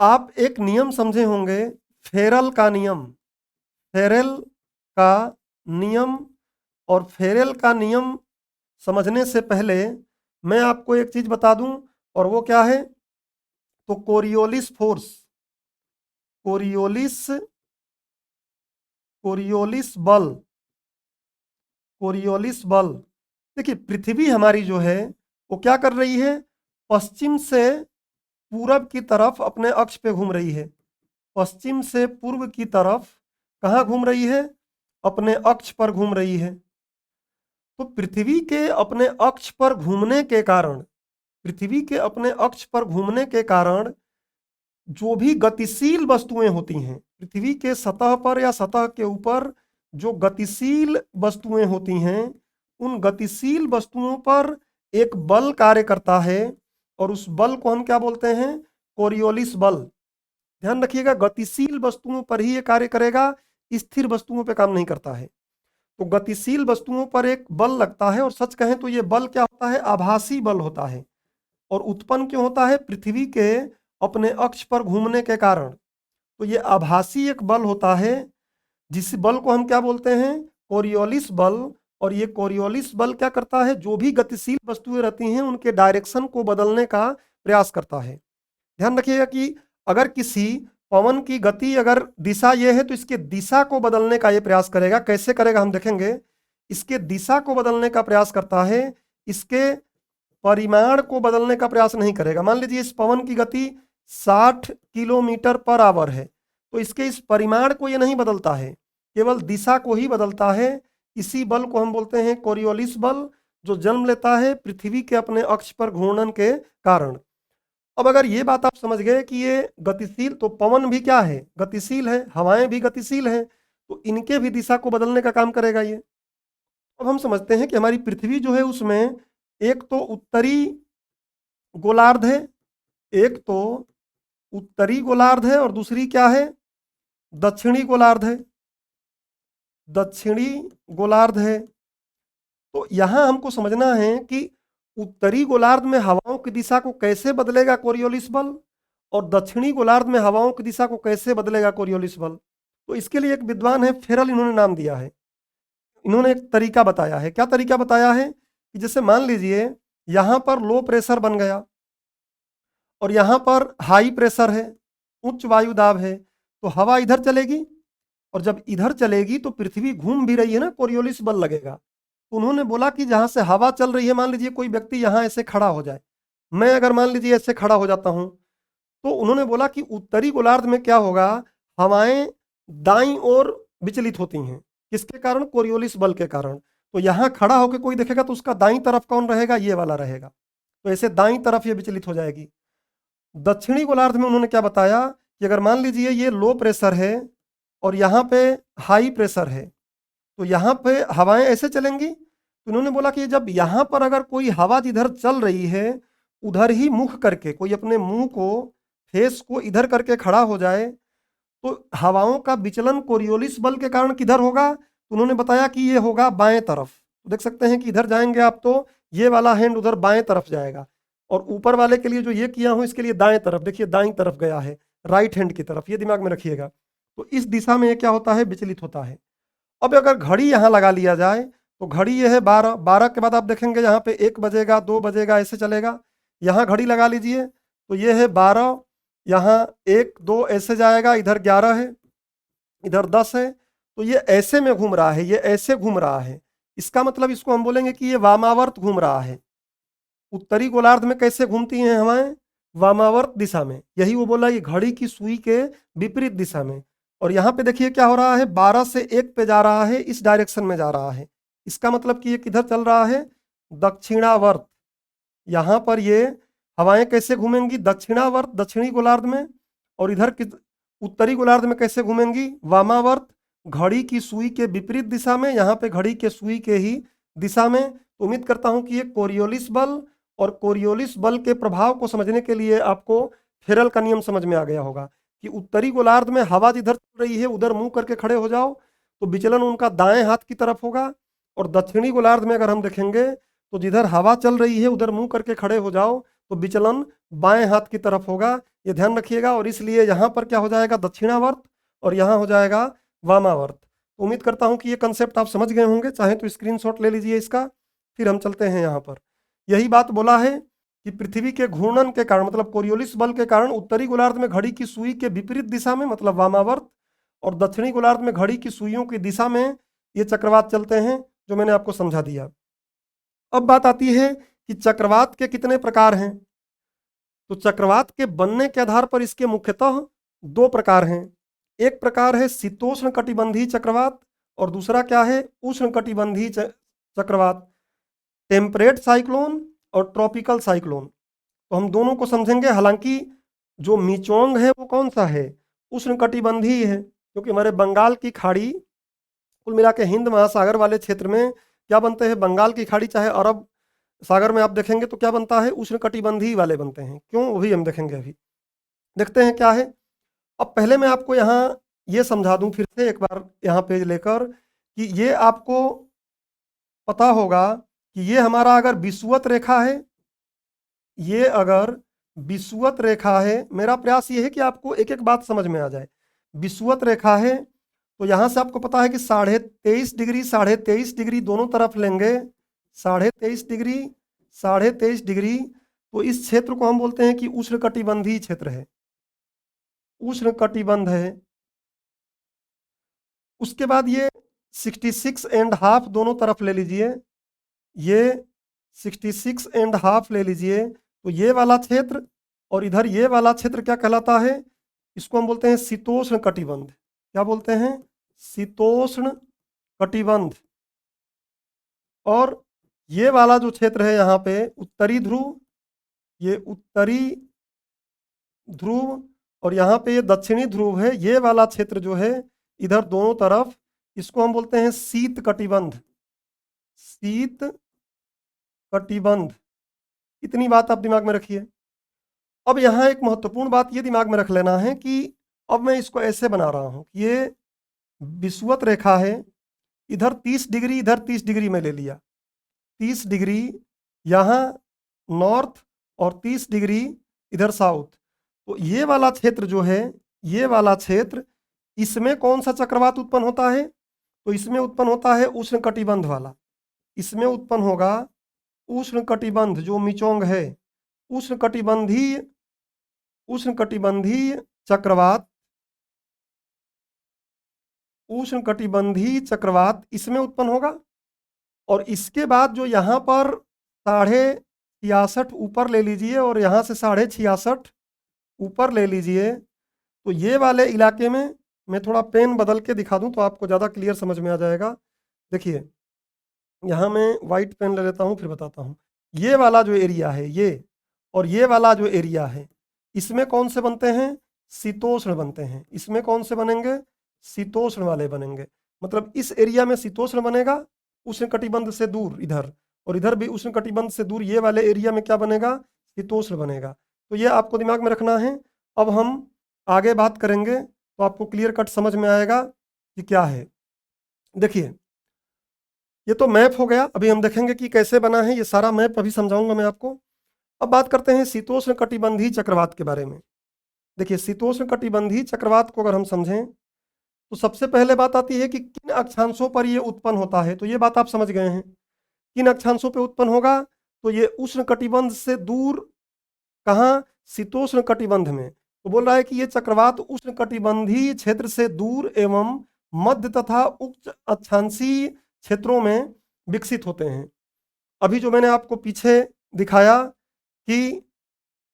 आप एक नियम समझे होंगे, फेरल का नियम, फेरेल का नियम। और फेरेल का नियम समझने से पहले मैं आपको एक चीज बता दूं, और वो क्या है, तो कोरियोलिस फोर्स, कोरियोलिस कोरियोलिस बल, कोरियोलिस बल। देखिए पृथ्वी हमारी जो है वो क्या कर रही है, पश्चिम से पूरब की तरफ अपने अक्ष पे घूम रही है। पश्चिम से पूर्व की तरफ कहाँ घूम रही है, अपने अक्ष पर घूम रही है। तो पृथ्वी के अपने अक्ष पर घूमने के कारण, पृथ्वी के अपने अक्ष पर घूमने के कारण जो भी गतिशील वस्तुएं होती हैं, पृथ्वी के सतह पर या सतह के ऊपर जो गतिशील वस्तुएं होती हैं, उन गतिशील वस्तुओं पर एक बल कार्य करता है, और उस बल को हम क्या बोलते हैं, कोरियोलिस बल। ध्यान रखिएगा, गतिशील वस्तुओं पर ही ये कार्य करेगा, स्थिर वस्तुओं पर काम नहीं करता है। तो गतिशील वस्तुओं पर एक बल लगता है, और सच कहें तो ये बल क्या होता है, आभासी बल होता है। और उत्पन्न क्यों होता है, पृथ्वी के अपने अक्ष पर घूमने के कारण। तो ये आभासी एक बल होता है, जिस बल को हम क्या बोलते हैं, कोरियोलिस बल। और ये कोरियोलिस बल क्या करता है, जो भी गतिशील वस्तुएं रहती हैं उनके डायरेक्शन को बदलने का प्रयास करता है। ध्यान रखिएगा कि अगर किसी पवन की गति अगर दिशा ये है तो इसके दिशा को बदलने का ये प्रयास करेगा। कैसे करेगा हम देखेंगे। इसके दिशा को बदलने का प्रयास करता है, इसके परिमाण को बदलने का प्रयास नहीं करेगा। मान लीजिए इस पवन की गति 60 किलोमीटर पर आवर है, तो इसके इस परिमाण को ये नहीं बदलता है, केवल दिशा को ही बदलता है। इसी बल को हम बोलते हैं कोरियोलिस बल, जो जन्म लेता है पृथ्वी के अपने अक्ष पर घूर्णन के कारण। अब अगर ये बात आप समझ गए कि ये गतिशील, तो पवन भी क्या है, गतिशील है, हवाएं भी गतिशील हैं, तो इनके भी दिशा को बदलने का काम करेगा ये। अब हम समझते हैं कि हमारी पृथ्वी जो है उसमें एक तो उत्तरी गोलार्ध है, एक तो उत्तरी गोलार्ध है, और दूसरी क्या है, दक्षिणी गोलार्ध है, दक्षिणी गोलार्ध है। तो यहां हमको समझना है कि उत्तरी गोलार्ध में हवाओं की दिशा को कैसे बदलेगा कोरियोलिस बल, और दक्षिणी गोलार्ध में हवाओं की दिशा को कैसे बदलेगा कोरियोलिस बल। तो इसके लिए एक विद्वान है, फेरल, इन्होंने नाम दिया है। इन्होंने एक तरीका बताया है। क्या तरीका बताया है कि जैसे मान लीजिए यहां पर लो प्रेशर बन गया और यहां पर हाई प्रेशर है, उच्च वायु दाब है, तो हवा इधर चलेगी, और जब इधर चलेगी तो पृथ्वी घूम भी रही है ना, कोरियोलिस बल लगेगा। तो उन्होंने बोला कि जहां से हवा चल रही है, मान लीजिए कोई व्यक्ति यहां ऐसे खड़ा हो जाए, मैं अगर मान लीजिए ऐसे खड़ा हो जाता हूं, तो उन्होंने बोला कि उत्तरी गोलार्ध में क्या होगा, हवाएं दाईं ओर विचलित होती हैं। किसके कारण? कोरियोलिस बल के कारण। तो यहां खड़ा होकर कोई देखेगा तो उसका दाईं तरफ कौन रहेगा? ये वाला रहेगा। तो ऐसे दाईं तरफ ये विचलित हो जाएगी। दक्षिणी गोलार्ध में उन्होंने क्या बताया कि अगर मान लीजिए ये लो प्रेशर है और यहाँ पे हाई प्रेशर है, तो यहाँ पे हवाएं ऐसे चलेंगी। तो उन्होंने बोला कि जब यहाँ पर अगर कोई हवा जिधर चल रही है उधर ही मुख करके कोई अपने मुंह को, फेस को इधर करके खड़ा हो जाए, तो हवाओं का विचलन कोरियोलिस बल के कारण किधर होगा? तो उन्होंने बताया कि ये होगा बाएं तरफ। तो देख सकते हैं कि इधर जाएंगे आप तो ये वाला हैंड उधर बाएं तरफ जाएगा, और ऊपर वाले के लिए जो ये किया हूं इसके लिए दाएं तरफ, देखिए दाईं तरफ गया है, राइट हैंड की तरफ, ये दिमाग में रखिएगा। तो इस दिशा में ये क्या होता है? विचलित होता है। अब अगर घड़ी यहाँ लगा लिया जाए तो घड़ी ये है 12, 12 के बाद आप देखेंगे यहाँ पे 1 बजेगा, 2 बजेगा, ऐसे चलेगा। यहाँ घड़ी लगा लीजिए तो ये है 12, यहाँ 1 2 ऐसे जाएगा, इधर 11 है, इधर 10 है। तो ये ऐसे में घूम रहा है, ये ऐसे घूम रहा है। इसका मतलब इसको हम बोलेंगे कि ये वामावर्त घूम रहा है। उत्तरी गोलार्ध में कैसे घूमती हैं हवाएं? वामावर्त दिशा में। यही वो बोला, ये घड़ी की सुई के विपरीत दिशा में। और यहाँ पे देखिए क्या हो रहा है, 12 से 1 पे जा रहा है, इस डायरेक्शन में जा रहा है। इसका मतलब कि ये किधर चल रहा है? दक्षिणावर्त। यहाँ पर ये हवाएं कैसे घूमेंगी? दक्षिणावर्त, दक्षिणी गोलार्ध में। और इधर उत्तरी गोलार्ध में कैसे घूमेंगी? वामावर्त, घड़ी की सुई के विपरीत दिशा में। यहाँ पे घड़ी के सुई के ही दिशा में। तो उम्मीद करता हूं कि ये कोरियोलिस बल और कोरियोलिस बल के प्रभाव को समझने के लिए आपको फेरल का नियम समझ में आ गया होगा कि उत्तरी गोलार्ध में हवा जिधर चल रही है उधर मुंह करके खड़े हो जाओ तो विचलन उनका दाएं हाथ की तरफ होगा। और दक्षिणी गोलार्ध में अगर हम देखेंगे तो जिधर हवा चल रही है उधर मुंह करके खड़े हो जाओ तो विचलन बाएं हाथ की तरफ होगा। ये ध्यान रखिएगा। और इसलिए यहाँ पर क्या हो जाएगा? दक्षिणावर्त, और यहाँ हो जाएगा वामावर्त। तो उम्मीद करता हूँ कि ये कंसेप्ट आप समझ गए होंगे। चाहे तो स्क्रीनशॉट ले लीजिए इसका। फिर हम चलते हैं यहाँ पर। यही बात बोला है कि पृथ्वी के घूर्णन के कारण, मतलब कोरियोलिस बल के कारण, उत्तरी गोलार्ध में घड़ी की सुई के विपरीत दिशा में, मतलब वामावर्त, और दक्षिणी गोलार्ध में घड़ी की सुइयों की दिशा में ये चक्रवात चलते हैं, जो मैंने आपको समझा दिया। अब बात आती है कि चक्रवात के कितने प्रकार हैं। तो चक्रवात के बनने के आधार पर इसके मुख्यतः 2 प्रकार हैं। एक प्रकार है शीतोष्ण कटिबंधीय चक्रवात और दूसरा क्या है? उष्ण कटिबंधीय चक्रवात, टेम्परेट साइक्लोन और ट्रॉपिकल साइक्लोन। तो हम दोनों को समझेंगे। हालांकि जो मिचोंग है वो कौन सा है? उष्ण कटिबंधीय है, क्योंकि हमारे बंगाल की खाड़ी, कुल मिला के हिंद महासागर वाले क्षेत्र में क्या बनते हैं? बंगाल की खाड़ी चाहे अरब सागर में आप देखेंगे तो क्या बनता है? उष्ण कटिबंधीय वाले बनते हैं। क्यों? वो भी हम देखेंगे। अभी देखते हैं क्या है। अब पहले मैं आपको यहाँ ये समझा दूं फिर से एक बार यहाँ पेज लेकर, कि ये आपको पता होगा कि ये हमारा अगर विषुवत रेखा है, ये अगर विषुवत रेखा है, मेरा प्रयास ये है कि आपको एक एक बात समझ में आ जाए। विषुवत रेखा है तो यहाँ से आपको पता है कि 23.5 डिग्री, 23.5 डिग्री दोनों तरफ लेंगे, 23.5 डिग्री, 23.5 डिग्री। तो इस क्षेत्र को हम बोलते हैं कि उष्णकटिबंधीय क्षेत्र है, उष्णकटिबंध है। उसके बाद ये 66.5 दोनों तरफ ले लीजिए, ये 66.5 ले लीजिए। तो ये वाला क्षेत्र और इधर ये वाला क्षेत्र क्या कहलाता है? इसको हम बोलते हैं शीतोष्ण कटिबंध। क्या बोलते हैं? शीतोष्ण कटिबंध। और ये वाला जो क्षेत्र है यहाँ पे उत्तरी ध्रुव, ये उत्तरी ध्रुव, और यहाँ पे ये दक्षिणी ध्रुव है। ये वाला क्षेत्र जो है इधर दोनों तरफ, इसको हम बोलते हैं शीत कटिबंध, शीत कटिबंध। इतनी बात आप दिमाग में रखिए। अब यहाँ एक महत्वपूर्ण बात ये दिमाग में रख लेना है कि अब मैं इसको ऐसे बना रहा हूँ कि ये विषुवत रेखा है, इधर 30 डिग्री, इधर 30 डिग्री में ले लिया, 30 डिग्री यहाँ नॉर्थ और 30 डिग्री इधर साउथ। तो ये वाला क्षेत्र जो है, ये वाला क्षेत्र, इसमें कौन सा चक्रवात उत्पन्न होता है? तो इसमें उत्पन्न होता है उष्ण कटिबंध वाला। इसमें उत्पन्न होगा उष्ण कटिबंध, जो मिचोंग है, उष्ण कटिबंधीय, उष्ण कटिबंधीय चक्रवात, उष्ण कटिबंधीय चक्रवात इसमें उत्पन्न होगा। और इसके बाद जो यहाँ पर 66 ऊपर ले लीजिए और यहाँ से 66.5 ऊपर ले लीजिए, तो ये वाले इलाके में मैं थोड़ा पेन बदल के दिखा दूं तो आपको ज़्यादा क्लियर समझ में आ जाएगा। देखिए, यहाँ मैं वाइट पेन ले लेता हूँ फिर बताता हूँ। ये वाला जो एरिया है ये, और ये वाला जो एरिया है, इसमें कौन से बनते हैं? शीतोष्ण बनते हैं। इसमें कौन से बनेंगे? शीतोष्ण वाले बनेंगे। मतलब इस एरिया में शीतोष्ण बनेगा उष्ण कटिबंध से दूर इधर, और इधर भी उष्ण कटिबंध से दूर ये वाले एरिया में क्या बनेगा? शीतोष्ण बनेगा। तो ये आपको दिमाग में रखना है। अब हम आगे बात करेंगे तो आपको क्लियर कट समझ में आएगा कि क्या है। देखिए, ये तो मैप हो गया। अभी हम देखेंगे कि कैसे बना है, ये सारा मैप अभी समझाऊंगा मैं आपको। अब बात करते हैं शीतोष्ण कटिबंधीय चक्रवात के बारे में। देखिए, शीतोष्ण कटिबंधीय चक्रवात को अगर हम समझें तो सबसे पहले बात आती है कि किन अक्षांशों पर ये उत्पन्न होता है। तो ये बात आप समझ गए हैं, किन अक्षांशों पर उत्पन्न होगा? तो ये उष्ण कटिबंध से दूर, कहाँ? शीतोष्ण कटिबंध में। तो बोल रहा है कि ये चक्रवात उष्ण कटिबंधीय क्षेत्र से दूर एवं मध्य तथा उच्च अक्षांशीय क्षेत्रों में विकसित होते हैं। अभी जो मैंने आपको पीछे दिखाया कि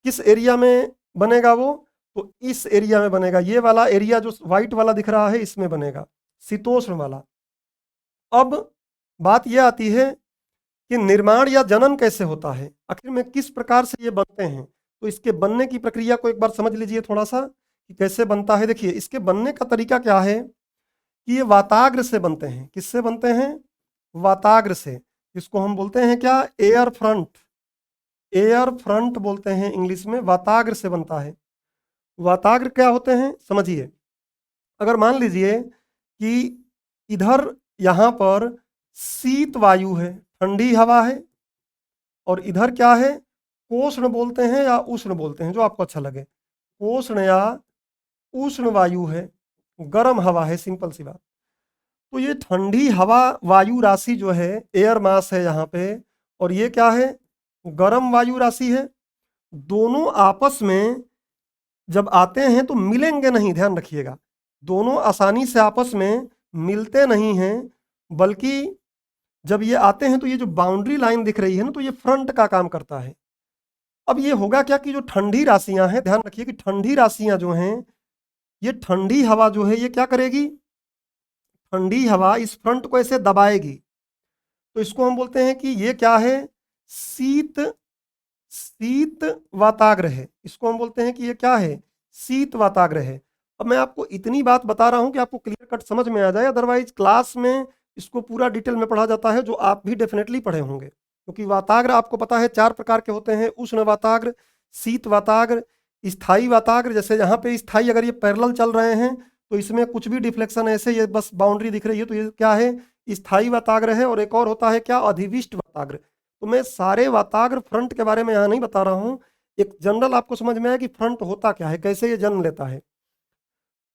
किस एरिया में बनेगा वो, तो इस एरिया में बनेगा। ये वाला एरिया जो व्हाइट वाला दिख रहा है इसमें बनेगा, शीतोष्ण वाला। अब बात यह आती है कि निर्माण या जनन कैसे होता है, आखिर में किस प्रकार से ये बनते हैं। तो इसके बनने की प्रक्रिया को एक बार समझ लीजिए थोड़ा सा कि कैसे बनता है। देखिए, इसके बनने का तरीका क्या है कि ये वाताग्र से बनते हैं। किससे बनते हैं? वाताग्र से। इसको हम बोलते हैं क्या? Air front. एयर फ्रंट बोलते हैं इंग्लिश में, वाताग्र से बनता है। वाताग्र क्या होते हैं समझिए। अगर मान लीजिए कि इधर यहाँ पर शीत वायु है, ठंडी हवा है, और इधर क्या है? कोष्ण बोलते हैं या उष्ण बोलते हैं, जो आपको अच्छा लगे। कोष्ण या उष्ण वायु है, गर्म हवा है, सिंपल सी बात। तो ये ठंडी हवा वायु राशि जो है, एयर मास है यहाँ पे, और ये क्या है? गर्म वायु राशि है। दोनों आपस में जब आते हैं तो मिलेंगे नहीं, ध्यान रखिएगा। दोनों आसानी से आपस में मिलते नहीं हैं, बल्कि जब ये आते हैं तो ये जो बाउंड्री लाइन दिख रही है ना, तो ये फ्रंट का काम करता है। अब ये होगा क्या कि जो ठंडी राशियां हैं, ध्यान रखिए कि ठंडी राशियां जो हैं, ये ठंडी हवा जो है ये क्या करेगी? ठंडी हवा इस फ्रंट को ऐसे दबाएगी। तो इसको हम बोलते हैं कि ये क्या है? शीत शीत वाताग्र है। इसको हम बोलते हैं कि ये क्या है? शीत वाताग्र है। अब मैं आपको इतनी बात बता रहा हूं कि आपको क्लियर कट समझ में आ जाए, अदरवाइज क्लास में इसको पूरा डिटेल में पढ़ा जाता है, जो आप भी डेफिनेटली पढ़े होंगे। क्योंकि वाताग्र आपको पता है 4 प्रकार के होते हैं: उष्ण वाताग्र, शीत वाताग्र, स्थायी वाताग्र। जैसे यहाँ पे स्थायी अगर ये पैरेलल चल रहे हैं तो इसमें कुछ भी डिफ्लेक्शन ऐसे, ये बस बाउंड्री दिख रही है तो ये क्या है? स्थायी वाताग्र है। और एक और होता है क्या? अधिविष्ट वाताग्र। तो मैं सारे वाताग्र फ्रंट के बारे में यहाँ नहीं बता रहा हूँ, एक जनरल आपको समझ में आया कि फ्रंट होता क्या है, कैसे ये जन्म लेता है।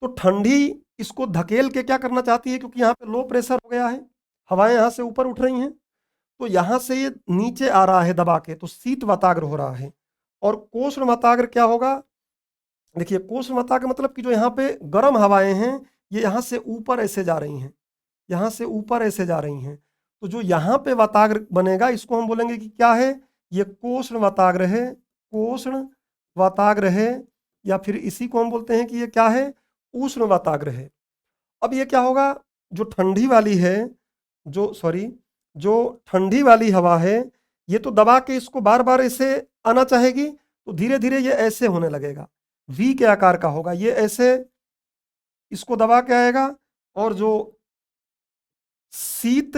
तो ठंडी इसको धकेल के क्या करना चाहती है, क्योंकि यहाँ पे लो प्रेशर हो गया है, हवाएं यहाँ से ऊपर उठ रही हैं, तो यहाँ से ये नीचे आ रहा है दबा के, तो शीत वाताग्र हो रहा है। और कोष्ण वाताग्र क्या होगा? देखिए, कोष्ण वाताग्र मतलब कि जो यहाँ पे गर्म हवाएं हैं ये यहाँ से ऊपर ऐसे जा रही हैं, यहाँ से ऊपर ऐसे जा रही हैं। तो जो यहाँ पे वाताग्र बनेगा इसको हम बोलेंगे कि क्या है? ये कोष्ण वाताग्र है। कोष्ण वाताग्र है, या फिर इसी को हम बोलते हैं कि ये क्या है? उष्ण वाताग्र है। अब ये क्या होगा? जो ठंडी वाली है, जो ठंडी वाली हवा है, ये तो दबा के इसको बार बार ऐसे आना चाहेगी, तो धीरे धीरे ये ऐसे होने लगेगा, वी के आकार का होगा। ये ऐसे इसको दबा के आएगा, और जो शीत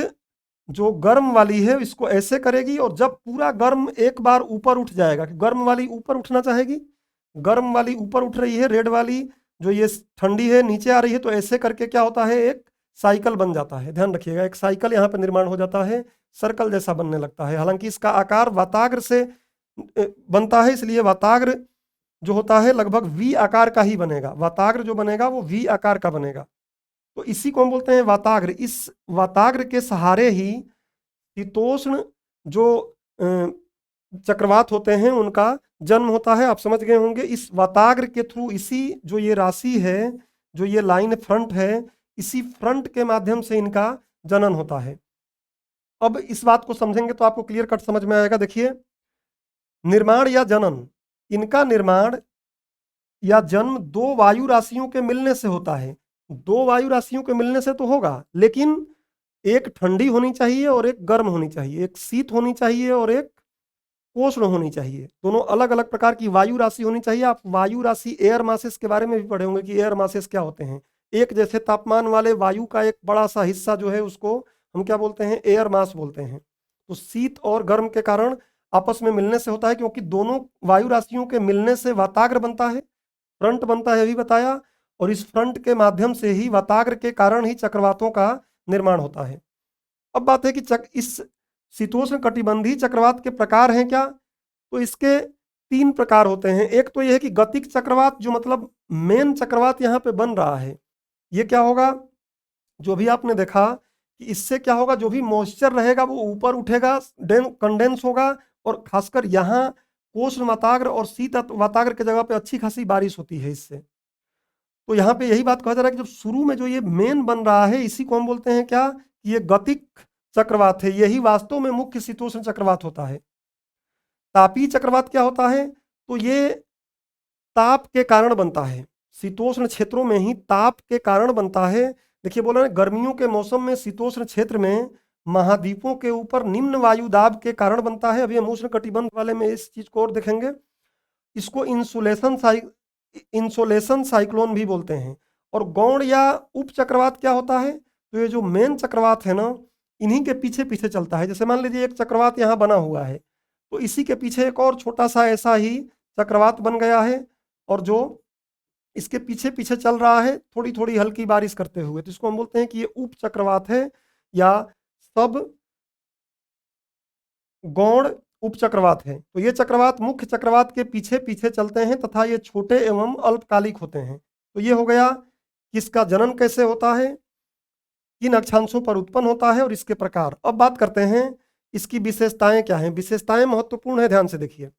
जो गर्म वाली है इसको ऐसे करेगी, और जब पूरा गर्म एक बार ऊपर उठ जाएगा, गर्म वाली ऊपर उठना चाहेगी, गर्म वाली ऊपर उठ रही है, रेड वाली जो ये ठंडी है नीचे आ रही है, तो ऐसे करके क्या होता है? एक साइकिल बन जाता है। ध्यान रखिएगा, एक साइकिल यहाँ पे निर्माण हो जाता है, सर्कल जैसा बनने लगता है। हालांकि इसका आकार वाताग्र से बनता है, इसलिए वाताग्र जो होता है लगभग वी आकार का ही बनेगा। वाताग्र जो बनेगा वो वी आकार का बनेगा। तो इसी को हम बोलते हैं वाताग्र। इस वाताग्र के सहारे ही शीतोष्ण जो चक्रवात होते हैं उनका जन्म होता है। आप समझ गए होंगे, इस वाताग्र के थ्रू, इसी जो ये राशि है, जो ये लाइन फ्रंट है, इसी फ्रंट के माध्यम से इनका जनन होता है। अब इस बात को समझेंगे तो आपको क्लियर कट समझ में आएगा। देखिए, निर्माण या जनन, इनका निर्माण या जन्म दो वायु राशियों के मिलने से होता है। दो वायु राशियों के मिलने से तो होगा, लेकिन एक ठंडी होनी चाहिए और एक गर्म होनी चाहिए, एक शीत होनी चाहिए और एक उष्ण होनी चाहिए। दोनों अलग अलग प्रकार की वायु राशि होनी चाहिए। आप वायु राशि एयर मासेस के बारे में भी पढ़े होंगे कि एयर मासेस क्या होते हैं। एक जैसे तापमान वाले वायु का एक बड़ा सा हिस्सा जो है उसको हम क्या बोलते हैं, एयर मास बोलते हैं। तो शीत और गर्म के कारण आपस में मिलने से होता है, क्योंकि दोनों वायु राशियों के मिलने से वाताग्र बनता है, फ्रंट बनता है, अभी बताया। और इस फ्रंट के माध्यम से ही वाताग्र के कारण ही चक्रवातों का निर्माण होता है। अब बात है कि इस शीतोष्ण कटिबंधीय चक्रवात के प्रकार हैं क्या? तो इसके तीन प्रकार होते हैं। एक तो यह है कि गतिक चक्रवात, जो मतलब मेन चक्रवात यहाँ पे बन रहा है, ये क्या होगा, जो भी आपने देखा कि इससे क्या होगा, जो भी मॉइस्चर रहेगा वो ऊपर उठेगा, कंडेंस होगा, और खासकर यहाँ उष्ण वाताग्र और शीत वाताग्र के जगह पे अच्छी खासी बारिश होती है इससे। तो यहाँ पे यही बात कहा जा रहा है कि जब शुरू में जो ये मेन बन रहा है, इसी को हम बोलते हैं क्या, कि ये गतिक चक्रवात है। यही वास्तव में मुख्य शीतोष्ण चक्रवात होता है। तापीय चक्रवात क्या होता है? तो ये ताप के कारण बनता है, शीतोष्ण क्षेत्रों में ही ताप के कारण बनता है। देखिए बोला ना, गर्मियों के मौसम में शीतोष्ण क्षेत्र में महाद्वीपों के ऊपर निम्न वायु दाब के कारण बनता है। अभी हम उष्ण कटिबंध वाले में इस चीज को और देखेंगे। इसको इंसोलेशन साइक्लोन भी बोलते हैं। और गौण या उप चक्रवात क्या होता है? तो ये जो मेन चक्रवात है ना, इन्हीं के पीछे पीछे चलता है। जैसे मान लीजिए एक चक्रवात यहाँ बना हुआ है, तो इसी के पीछे एक और छोटा सा ऐसा ही चक्रवात बन गया है, और जो इसके पीछे पीछे चल रहा है थोड़ी थोड़ी हल्की बारिश करते हुए, तो इसको हम बोलते हैं कि ये उप चक्रवात है या सब गौण उप चक्रवात है। तो ये चक्रवात मुख्य चक्रवात के पीछे पीछे चलते हैं तथा ये छोटे एवं अल्पकालिक होते हैं। तो ये हो गया किसका जनन कैसे होता है, किन अक्षांशों पर उत्पन्न होता है और इसके प्रकार। अब बात करते हैं इसकी विशेषताएं क्या हैं। विशेषताएं महत्वपूर्ण है, ध्यान से देखिए।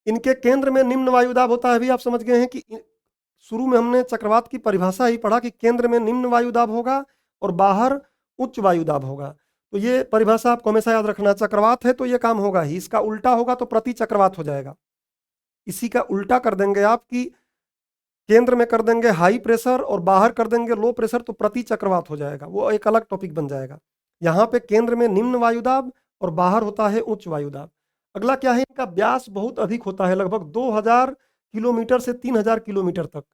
इनके केंद्र में निम्न वायुदाब होता है। अभी आप समझ गए हैं कि शुरू में हमने चक्रवात की परिभाषा ही पढ़ा कि केंद्र में निम्न वायुदाब होगा और बाहर उच्च वायुदाब होगा। तो ये परिभाषा आपको हमेशा याद रखना। चक्रवात है तो ये काम होगा ही, इसका उल्टा होगा तो प्रति चक्रवात हो जाएगा। इसी का उल्टा कर देंगे आप कि केंद्र में कर देंगे हाई प्रेशर और बाहर कर देंगे लो प्रेशर, तो प्रति चक्रवात हो जाएगा, वो एक अलग टॉपिक बन जाएगा। यहाँ पे केंद्र में निम्न वायुदाब और बाहर होता है उच्च वायुदाब। अगला क्या है, इनका व्यास बहुत अधिक होता है, लगभग 2000 किलोमीटर से 3000 किलोमीटर तक।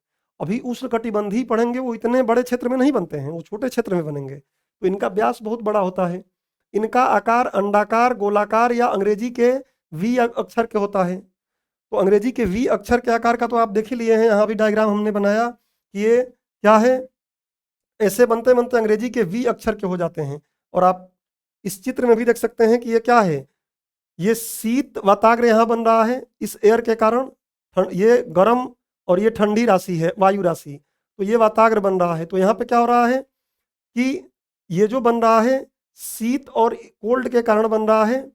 अभी उष्णकटिबंधीय पढ़ेंगे, वो इतने बड़े क्षेत्र में नहीं बनते हैं, वो छोटे क्षेत्र में बनेंगे। तो इनका व्यास बहुत बड़ा होता है। इनका आकार अंडाकार, गोलाकार या अंग्रेजी के वी अक्षर के होता है। तो अंग्रेजी के वी अक्षर के आकार का तो आप देख ही लिए हैं, यहाँ भी डायग्राम हमने बनाया कि ये क्या है, ऐसे बनते बनते अंग्रेजी के वी अक्षर के हो जाते हैं। और आप इस चित्र में भी देख सकते हैं कि ये क्या है, ये शीत वाताग्र यहाँ बन रहा है इस एयर के कारण। ये गर्म और ये ठंडी राशि है, वायु राशि, तो ये वाताग्र बन रहा है। तो यहाँ पे क्या हो रहा है कि ये जो बन रहा है शीत और कोल्ड के कारण बन रहा है।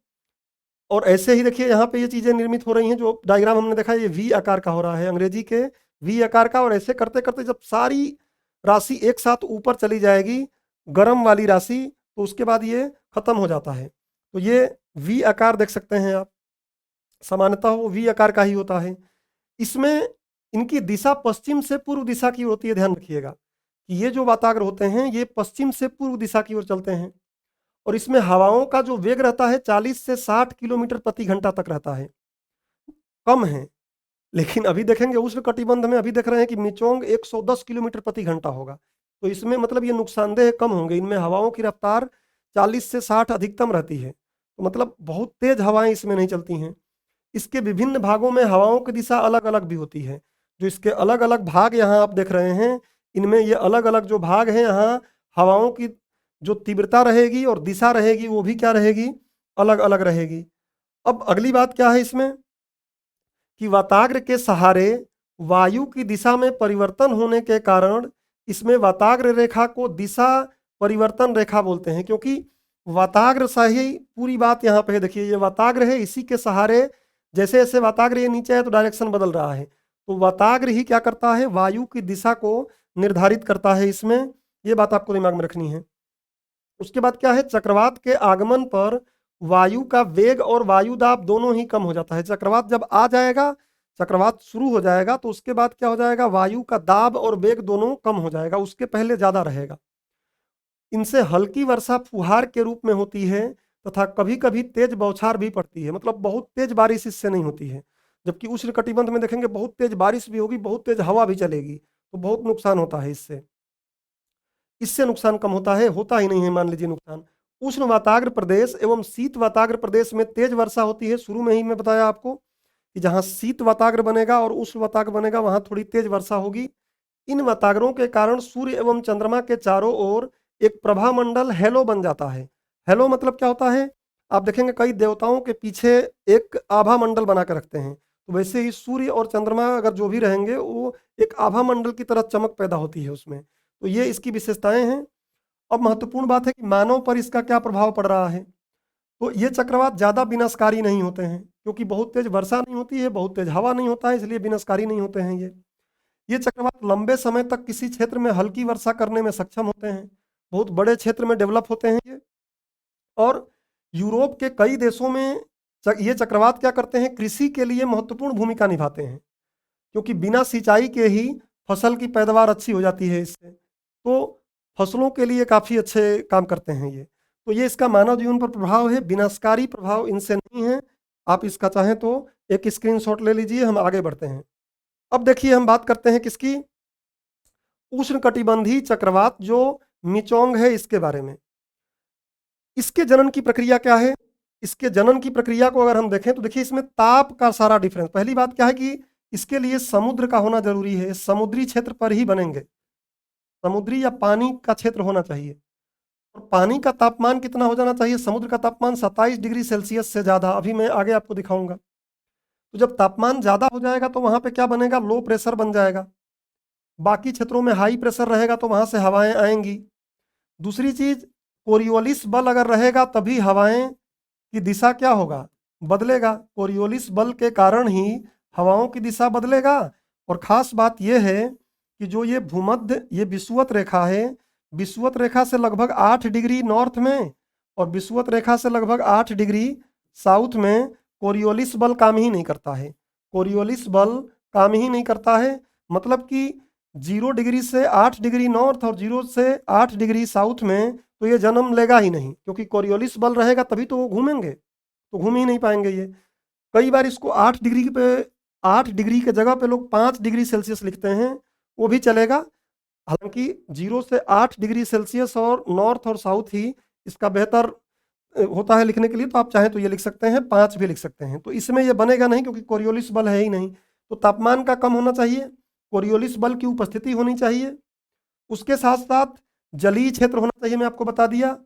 और ऐसे ही देखिए यहाँ पे ये चीजें निर्मित हो रही हैं, जो डायग्राम हमने देखा ये वी आकार का हो रहा है, अंग्रेजी के वी आकार का। और ऐसे करते करते जब सारी राशि एक साथ ऊपर चली जाएगी, गर्म वाली राशि, तो उसके बाद ये खत्म हो जाता है। तो ये वी आकार देख सकते हैं आप, सामान्यतः वो वी आकार का ही होता है। इसमें इनकी दिशा पश्चिम से पूर्व दिशा की होती है। ध्यान रखिएगा कि ये जो वाताग्र होते हैं ये पश्चिम से पूर्व दिशा की ओर चलते हैं। और इसमें हवाओं का जो वेग रहता है 40 से 60 किलोमीटर प्रति घंटा तक रहता है, कम है। लेकिन अभी देखेंगे उष्ण कटिबंध में, अभी देख रहे हैं कि मिचोंग 110 किलोमीटर प्रति घंटा होगा। तो इसमें मतलब ये नुकसानदेह कम होंगे। इनमें हवाओं की रफ्तार 40 से 60 अधिकतम रहती है, तो मतलब बहुत तेज हवाएं इसमें नहीं चलती हैं। इसके विभिन्न भागों में हवाओं की दिशा अलग अलग भी होती है। जो इसके अलग अलग भाग यहाँ आप देख रहे हैं, इनमें ये अलग अलग जो भाग हैं, यहाँ हवाओं की जो तीव्रता रहेगी और दिशा रहेगी वो भी क्या रहेगी, अलग अलग रहेगी। अब अगली बात क्या है इसमें कि वाताग्र के सहारे वायु की दिशा में परिवर्तन होने के कारण इसमें वाताग्र रेखा को दिशा परिवर्तन रेखा बोलते हैं। क्योंकि वाताग्र सही पूरी बात यहाँ पे है, देखिए ये वाताग्र है, इसी के सहारे जैसे जैसे वाताग्र ये नीचे है तो डायरेक्शन बदल रहा है। तो वाताग्र ही क्या करता है, वायु की दिशा को निर्धारित करता है इसमें, ये बात आपको दिमाग में रखनी है। उसके बाद क्या है, चक्रवात के आगमन पर वायु का वेग और वायु दाब दोनों ही कम हो जाता है। चक्रवात जब आ जाएगा, चक्रवात शुरू हो जाएगा, तो उसके बाद क्या हो जाएगा, वायु का दाब और वेग दोनों कम हो जाएगा, उसके पहले ज्यादा रहेगा। इनसे हल्की वर्षा फुहार के रूप में होती है तथा कभी कभी तेज बौछार भी पड़ती है, मतलब बहुत तेज बारिश इससे नहीं होती है। जबकि उष्ण कटिबंध में देखेंगे बहुत तेज बारिश भी होगी, बहुत तेज हवा भी चलेगी, तो बहुत नुकसान होता है इससे। इससे नुकसान कम होता है, होता ही नहीं है मान लीजिए नुकसान। उष्ण वाताग्र प्रदेश एवं शीत वाताग्र प्रदेश में तेज वर्षा होती है। शुरू में ही मैं बताया आपको कि जहाँ शीत वाताग्र बनेगा और उष्ण वाताग्र बनेगा वहाँ थोड़ी तेज वर्षा होगी। इन वाताग्रों के कारण सूर्य एवं चंद्रमा के चारों ओर एक प्रभा मंडल हेलो बन जाता है। हेलो मतलब क्या होता है, आप देखेंगे कई देवताओं के पीछे एक आभा मंडल बना के रखते हैं, तो वैसे ही सूर्य और चंद्रमा अगर जो भी रहेंगे वो एक आभा मंडल की तरह चमक पैदा होती है उसमें। तो ये इसकी विशेषताएं हैं। अब महत्वपूर्ण बात है कि मानव पर इसका क्या प्रभाव पड़ रहा है। तो ये चक्रवात ज़्यादा विनाशकारी नहीं होते हैं, क्योंकि बहुत तेज वर्षा नहीं होती है, बहुत तेज हवा नहीं होता है, इसलिए विनाशकारी नहीं होते हैं ये चक्रवात लंबे समय तक किसी क्षेत्र में हल्की वर्षा करने में सक्षम होते हैं, बहुत बड़े क्षेत्र में डेवलप होते हैं ये। और यूरोप के कई देशों में ये चक्रवात क्या करते हैं, कृषि के लिए महत्वपूर्ण भूमिका निभाते हैं, क्योंकि बिना सिंचाई के ही फसल की पैदावार अच्छी हो जाती है इससे। तो फसलों के लिए काफ़ी अच्छे काम करते हैं ये। तो ये इसका मानव जीवन पर प्रभाव है, विनाशकारी प्रभाव इनसे नहीं है। आप इसका चाहें तो एक स्क्रीनशॉट ले लीजिए, हम आगे बढ़ते हैं। अब देखिए हम बात करते हैं किसकी, उष्णकटिबंधीय चक्रवात जो मिचोंग है इसके बारे में। इसके जनन की प्रक्रिया क्या है, इसके जनन की प्रक्रिया को अगर हम देखें तो देखिए इसमें ताप का सारा डिफरेंस। पहली बात क्या है कि इसके लिए समुद्र का होना जरूरी है, समुद्री क्षेत्र पर ही बनेंगे, समुद्री या पानी का क्षेत्र होना चाहिए। और पानी का तापमान कितना हो जाना चाहिए, समुद्र का तापमान 27 डिग्री सेल्सियस से ज़्यादा, अभी मैं आगे आपको दिखाऊंगा। तो जब तापमान ज़्यादा हो जाएगा तो वहाँ पे क्या बनेगा, लो प्रेशर बन जाएगा। बाकी क्षेत्रों में हाई प्रेशर रहेगा तो वहाँ से हवाएं आएंगी। दूसरी चीज़, कोरियोलिस बल अगर रहेगा तभी हवाएं की दिशा क्या होगा, बदलेगा। कोरियोलिस बल के कारण ही हवाओं की दिशा बदलेगा। और ख़ास बात यह है कि जो ये भूमध्य ये विषुवत रेखा है, विषुवत रेखा से लगभग 8 डिग्री नॉर्थ में और विषुवत रेखा से लगभग 8 डिग्री साउथ में कोरियोलिस बल काम ही नहीं करता है। कोरियोलिस बल काम ही नहीं करता है, मतलब कि 0 डिग्री से 8 डिग्री नॉर्थ और 0 से 8 डिग्री साउथ में तो ये जन्म लेगा ही नहीं, क्योंकि कोरियोलिस बल रहेगा तभी तो वो घूमेंगे, तो घूम ही नहीं पाएंगे ये। कई बार इसको 8 डिग्री पे, 8 डिग्री के जगह पे लोग 5 डिग्री सेल्सियस लिखते हैं, वो भी चलेगा। हालांकि 0 से 8 डिग्री सेल्सियस और नॉर्थ और साउथ ही इसका बेहतर होता है लिखने के लिए, तो आप चाहें तो ये लिख सकते हैं, 5 भी लिख सकते हैं। तो इसमें ये बनेगा नहीं क्योंकि कोरियोलिस बल है ही नहीं। तो तापमान का कम होना चाहिए, कोरियोलिस बल की उपस्थिति होनी चाहिए, उसके साथ साथ जलीय क्षेत्र होना चाहिए। मैं आपको बता दिया,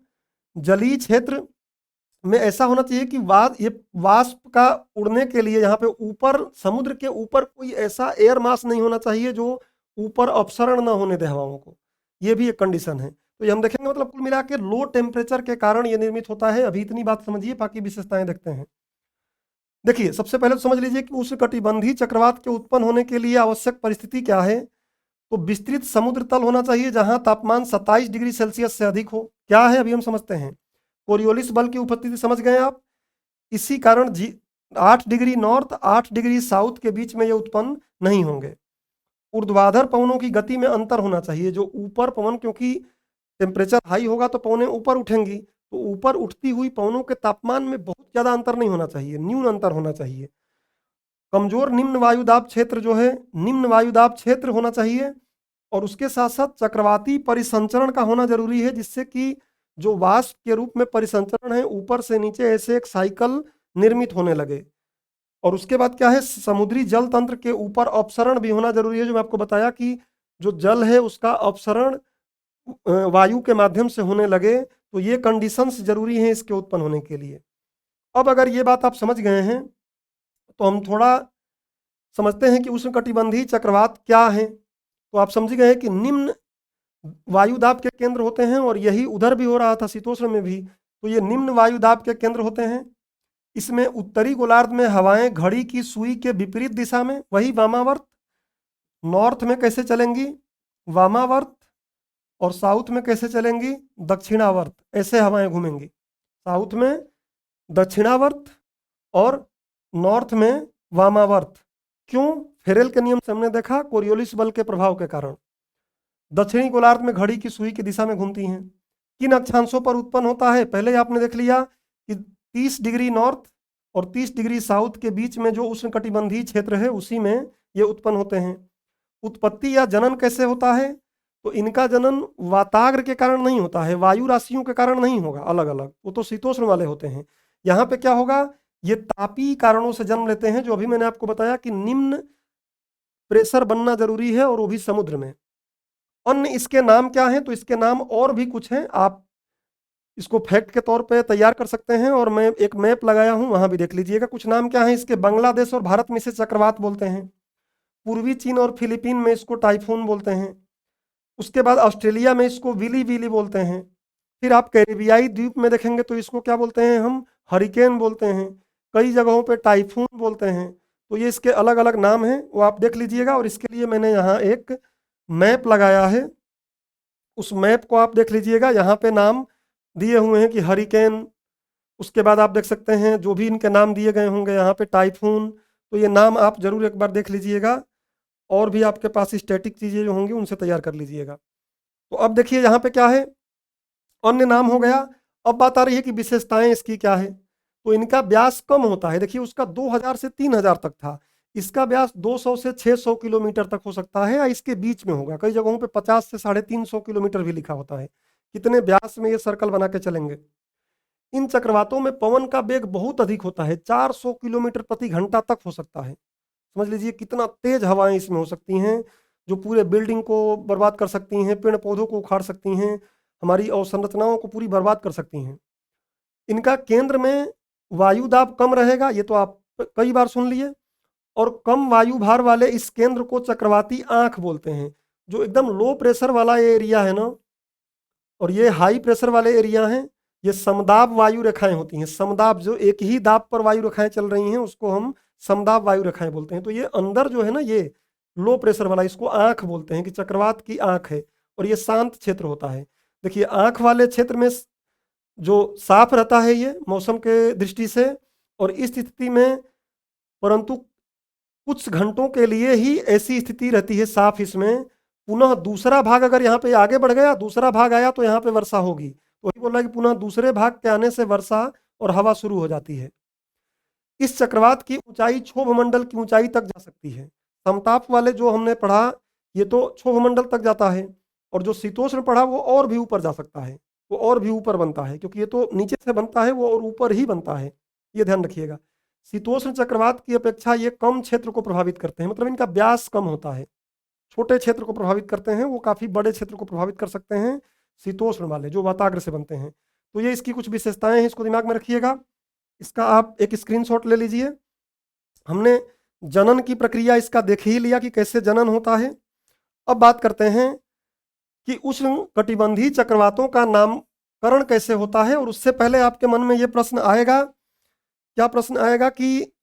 जलीय क्षेत्र में ऐसा होना चाहिए कि ये वाष्प का उड़ने के लिए यहाँ पे ऊपर, समुद्र के ऊपर कोई ऐसा एयर मास नहीं होना चाहिए जो ऊपर अपसरण ना होने दे हवाओं को, ये भी एक कंडीशन है। तो ये हम देखेंगे, मतलब कुल मिला के लो टेम्परेचर के कारण ये निर्मित होता है। अभी इतनी बात समझिए, बाकी विशेषताएं देखते हैं। देखिए सबसे पहले तो समझ लीजिए कि उष्णकटिबंधीय चक्रवात के उत्पन्न होने के लिए आवश्यक परिस्थिति क्या है। तो विस्तृत समुद्र तल होना चाहिए जहां तापमान 27 डिग्री सेल्सियस से अधिक हो। क्या है अभी हम समझते हैं। कोरियोलिस बल की उपस्थिति समझ गए आप, इसी कारण 8 डिग्री नॉर्थ 8 डिग्री साउथ के बीच में ये उत्पन्न नहीं होंगे। ऊर्ध्वाधर पवनों की गति में अंतर होना चाहिए, जो ऊपर पवन, क्योंकि टेम्परेचर हाई होगा तो पवनें ऊपर उठेंगी, तो ऊपर उठती हुई पवनों के तापमान में बहुत ज़्यादा अंतर नहीं होना चाहिए, न्यून अंतर होना चाहिए। कमजोर निम्न वायुदाब क्षेत्र जो है, निम्न वायुदाब क्षेत्र होना चाहिए। और उसके साथ साथ चक्रवाती परिसंचरण का होना जरूरी है, जिससे कि जो वाष्प के रूप में परिसंचरण है ऊपर से नीचे ऐसे एक साइकिल निर्मित होने लगे। और उसके बाद क्या है, समुद्री जल तंत्र के ऊपर अपसरण भी होना जरूरी है, जो मैं आपको बताया कि जो जल है उसका अपसरण वायु के माध्यम से होने लगे। तो ये कंडीशंस जरूरी हैं इसके उत्पन्न होने के लिए। अब अगर ये बात आप समझ गए हैं तो हम थोड़ा समझते हैं कि उष्णकटिबंधीय चक्रवात क्या है। तो आप समझ गए कि निम्न वायुदाब के केंद्र होते हैं, और यही उधर भी हो रहा था शीतोष्ण में भी। तो ये निम्न वायुदाब के केंद्र होते हैं। इसमें उत्तरी गोलार्ध में हवाएं घड़ी की सुई के विपरीत दिशा में, वही वामावर्त, नॉर्थ में कैसे चलेंगी, वामावर्त, और साउथ में कैसे चलेंगी, दक्षिणावर्त, ऐसे हवाएं घूमेंगी। साउथ में दक्षिणावर्त और नॉर्थ में वामावर्त। क्यों? फेरेल के नियम से हमने देखा, कोरियोलिस बल के प्रभाव के कारण। दक्षिणी गोलार्ध में घड़ी की सुई की दिशा में घूमती हैं। किन अक्षांशों पर उत्पन्न होता है? पहले ही आपने देख लिया कि 30 डिग्री नॉर्थ और 30 डिग्री साउथ के बीच में जो उष्णकटिबंधीय क्षेत्र है उसी में ये उत्पन्न होते हैं। उत्पत्ति या जनन कैसे होता है? तो इनका जनन वाताग्र के कारण नहीं होता है, वायु राशियों के कारण नहीं होगा अलग अलग, वो तो शीतोष्ण वाले होते हैं। यहाँ पे क्या होगा? ये तापी कारणों से जन्म लेते हैं, जो अभी मैंने आपको बताया कि निम्न प्रेशर बनना जरूरी है और वो भी समुद्र में। अन्य इसके नाम क्या हैं? तो इसके नाम और भी कुछ हैं, आप इसको फैक्ट के तौर पे तैयार कर सकते हैं, और मैं एक मैप लगाया हूं वहां भी देख लीजिएगा। कुछ नाम क्या है इसके? बांग्लादेश और भारत में इसे चक्रवात बोलते हैं, पूर्वी चीन और फिलीपीन में इसको टाइफून बोलते हैं, उसके बाद ऑस्ट्रेलिया में इसको विली विली बोलते हैं, फिर आप कैरिबियाई द्वीप में देखेंगे तो इसको क्या बोलते हैं? हम हरिकेन बोलते हैं, कई जगहों पे टाइफून बोलते हैं। तो ये इसके अलग अलग नाम हैं, वो आप देख लीजिएगा। और इसके लिए मैंने यहाँ एक मैप लगाया है, उस मैप को आप देख लीजिएगा। यहाँ पे नाम दिए हुए हैं कि हरिकेन, उसके बाद आप देख सकते हैं जो भी इनके नाम दिए गए होंगे यहाँ पे टाइफून। तो ये नाम आप जरूर एक बार देख लीजिएगा, और भी आपके पास स्टैटिक चीज़ें जो होंगी उनसे तैयार कर लीजिएगा। तो अब देखिए यहाँ पे क्या है, अन्य नाम हो गया। अब बात आ रही है कि विशेषताएं इसकी क्या है। तो इनका व्यास कम होता है, देखिए उसका 2000 से 3000 तक था, इसका व्यास 200 से 600 किलोमीटर तक हो सकता है, या इसके बीच में होगा। कई जगहों पे 50 से 350 किलोमीटर भी लिखा होता है, कितने व्यास में ये सर्कल बना के चलेंगे। इन चक्रवातों में पवन का वेग बहुत अधिक होता है, 400 किलोमीटर प्रति घंटा तक हो सकता है। समझ लीजिए कितना तेज हवाएं इसमें हो सकती हैं, जो पूरे बिल्डिंग को बर्बाद कर सकती हैं, पेड़ पौधों को उखाड़ सकती हैं, हमारी अवसंरचनाओं को पूरी बर्बाद कर सकती हैं। इनका केंद्र में वायु दाब कम रहेगा, ये तो आप कई बार सुन लिए। और कम वायु भार वाले इस केंद्र को चक्रवाती आंख बोलते हैं। जो एकदम लो प्रेशर वाला ये एरिया है ना, और ये हाई प्रेशर वाले एरिया हैं, ये समदाब वायु रेखाएं होती हैं। समदाब, जो एक ही दाब पर वायु रेखाएं चल रही हैं उसको हम समदाब वायु रेखाएं बोलते हैं। तो ये अंदर जो है ना, ये लो प्रेशर वाला, इसको आंख बोलते हैं कि चक्रवात की आंख है, और ये शांत क्षेत्र होता है। देखिए आंख वाले क्षेत्र में जो साफ रहता है ये मौसम के दृष्टि से, और इस स्थिति में परंतु कुछ घंटों के लिए ही ऐसी स्थिति रहती है साफ इसमें। पुनः दूसरा भाग अगर यहाँ पे आगे बढ़ गया, दूसरा भाग आया तो यहाँ पे वर्षा होगी। तो वही बोल रहा है कि पुनः दूसरे भाग के आने से वर्षा और हवा शुरू हो जाती है। इस चक्रवात की ऊंचाई क्षोभ मंडल की ऊंचाई तक जा सकती है। समताप वाले जो हमने पढ़ा ये तो क्षोभ मंडल तक जाता है, और जो शीतोष्ण पढ़ा वो और भी ऊपर जा सकता है, वो और भी ऊपर बनता है, क्योंकि ये तो नीचे से बनता है, वो और ऊपर ही बनता है, ये ध्यान रखिएगा। शीतोष्ण चक्रवात की अपेक्षा ये कम क्षेत्र को प्रभावित करते हैं, मतलब इनका व्यास कम होता है। छोटे क्षेत्र को प्रभावित करते हैं, वो काफी बड़े क्षेत्र को प्रभावित कर सकते हैं शीतोष्ण वाले जो वाताग्र से बनते हैं। तो ये इसकी कुछ विशेषताएं हैं, इसको दिमाग में रखिएगा। इसका आप एक स्क्रीनशॉट ले लीजिए। हमने जनन की प्रक्रिया इसका देख ही लिया कि कैसे जनन होता है। अब बात करते हैं कि उष्ण कटिबंधीय चक्रवातों का नामकरण कैसे होता है। और उससे पहले आपके मन में ये प्रश्न आएगा, क्या प्रश्न आएगा कि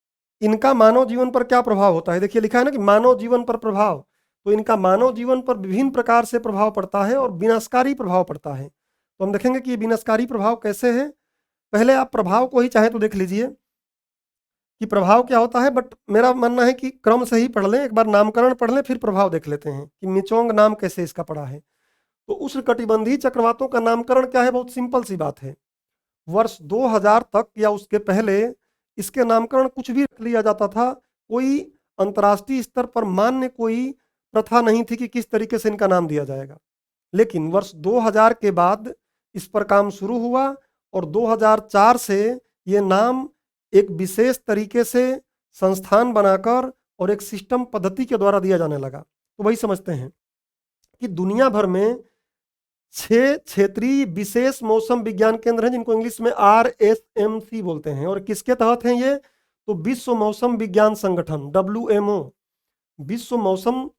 इनका मानव जीवन पर क्या प्रभाव होता है। देखिए लिखा है ना कि मानव जीवन पर प्रभाव, तो इनका मानव जीवन पर विभिन्न प्रकार से प्रभाव पड़ता है और विनाशकारी प्रभाव पड़ता है। तो हम देखेंगे कि विनाशकारी प्रभाव कैसे है। पहले आप प्रभाव को ही चाहे तो देख लीजिए कि प्रभाव क्या होता है, बट मेरा मानना है कि क्रम से ही पढ़ लें, एक बार नामकरण पढ़ लें फिर प्रभाव देख लेते हैं कि मिचोंग नाम कैसे इसका पड़ा है। तो उष्णकटिबंधीय चक्रवातों का नामकरण क्या है, बहुत सिंपल सी बात है। वर्ष 2000 तक या उसके पहले इसके नामकरण कुछ भी रख लिया जाता था, कोई अंतर्राष्ट्रीय स्तर पर मान्य कोई प्रथा नहीं थी कि किस तरीके से इनका नाम दिया जाएगा। लेकिन वर्ष 2000 के बाद इस पर काम शुरू हुआ, और 2004 से ये नाम एक विशेष तरीके से संस्थान बनाकर और एक सिस्टम पद्धति के द्वारा दिया जाने लगा। तो वही समझते हैं कि दुनिया भर में 6 क्षेत्रीय विशेष मौसम विज्ञान केंद्र हैं, जिनको इंग्लिश में RSMC बोलते हैं। और किसके तहत हैं ये, तो विश्व मौसम विज्ञान संगठन WMO, विश्व मौसम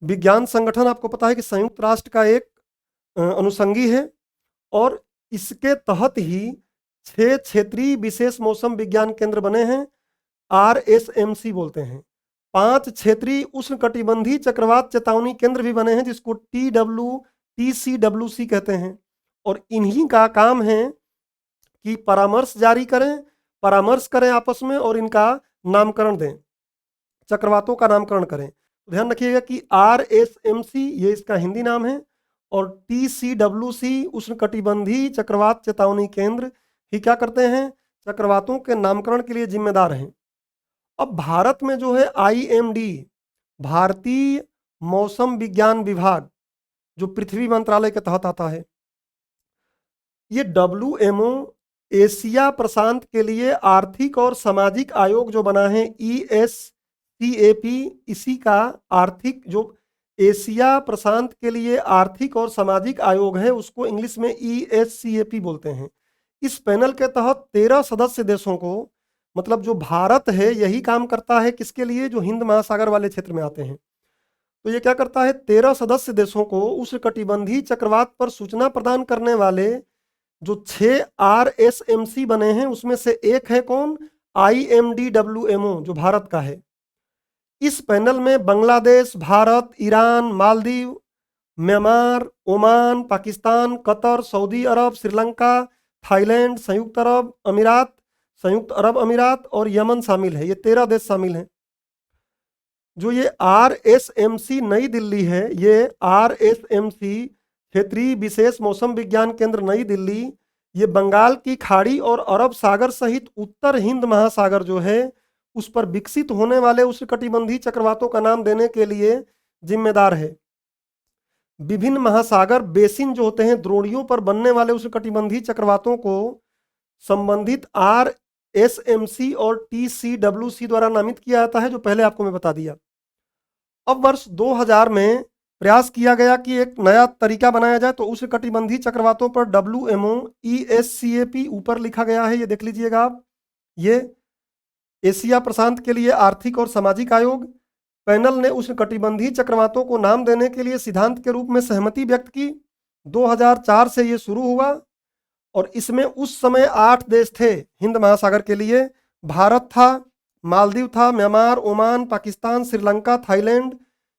विज्ञान संगठन आपको पता है कि संयुक्त राष्ट्र का एक अनुषंगी है, और इसके तहत ही 6 क्षेत्रीय विशेष मौसम विज्ञान केंद्र बने हैं, RSMC बोलते हैं। 5 क्षेत्रीय उष्णकटिबंधीय चक्रवात चेतावनी केंद्र भी बने हैं, जिसको TCWC कहते हैं। और इन्हीं का काम है कि परामर्श जारी करें, परामर्श करें आपस में और इनका नामकरण दें, चक्रवातों का नामकरण करें। तो ध्यान रखिएगा कि RSMC ये इसका हिंदी नाम है और TCWC उष्णकटिबंधीय चक्रवात चेतावनी केंद्र ही क्या करते हैं, चक्रवातों के नामकरण के लिए जिम्मेदार हैं। अब भारत में जो है IMD भारतीय मौसम विज्ञान विभाग जो पृथ्वी मंत्रालय के तहत आता है, ये WMO एशिया प्रशांत के लिए आर्थिक और सामाजिक आयोग जो बना है ESCAP, इसी का आर्थिक जो एशिया प्रशांत के लिए आर्थिक और सामाजिक आयोग है उसको इंग्लिश में ESCAP बोलते हैं। इस पैनल के तहत 13 सदस्य देशों को, मतलब जो भारत है यही काम करता है किसके लिए, जो हिंद महासागर वाले क्षेत्र में आते हैं। तो ये क्या करता है, 13 सदस्य देशों को उष्णकटिबंधीय चक्रवात पर सूचना प्रदान करने वाले जो 6 RSMC बने हैं उसमें से एक है कौन, IMDWMO जो भारत का है। इस पैनल में Bangladesh, Bharat, Iran, Maldives, Myanmar, Oman, Pakistan, Qatar, Saudi Arab, Sri Lanka, Thailand, संयुक्त अरब अमीरात और यमन शामिल है। ये 13 देश शामिल हैं। जो ये RSMC नई दिल्ली है, ये RSMC क्षेत्रीय विशेष मौसम विज्ञान केंद्र नई दिल्ली, ये बंगाल की खाड़ी और अरब सागर सहित उत्तर हिंद महासागर जो है उस पर विकसित होने वाले उष्णकटिबंधीय चक्रवातों का नाम देने के लिए जिम्मेदार है। विभिन्न महासागर बेसिन जो होते हैं, द्रोणियों पर बनने वाले उष्णकटिबंधीय चक्रवातों को संबंधित RSMC और TCWC द्वारा नामित किया जाता है, जो पहले आपको मैं बता दिया। अब वर्ष 2000 में प्रयास किया गया कि एक नया तरीका बनाया जाए, तो उष्णकटिबंधीय चक्रवातों पर WMO ESCAP ऊपर लिखा गया है, ये देख लीजिएगा आप। ये एशिया प्रशांत के लिए आर्थिक और सामाजिक आयोग। पैनल ने उष्णकटिबंधीय चक्रवातों को नाम देने के लिए सिद्धांत के रूप में सहमति व्यक्त की। 2004 से ये शुरू हुआ और इसमें उस समय 8 देश थे हिंद महासागर के लिए। भारत था, मालदीव था, Myanmar, Oman, Pakistan, Sri Lanka, Thailand,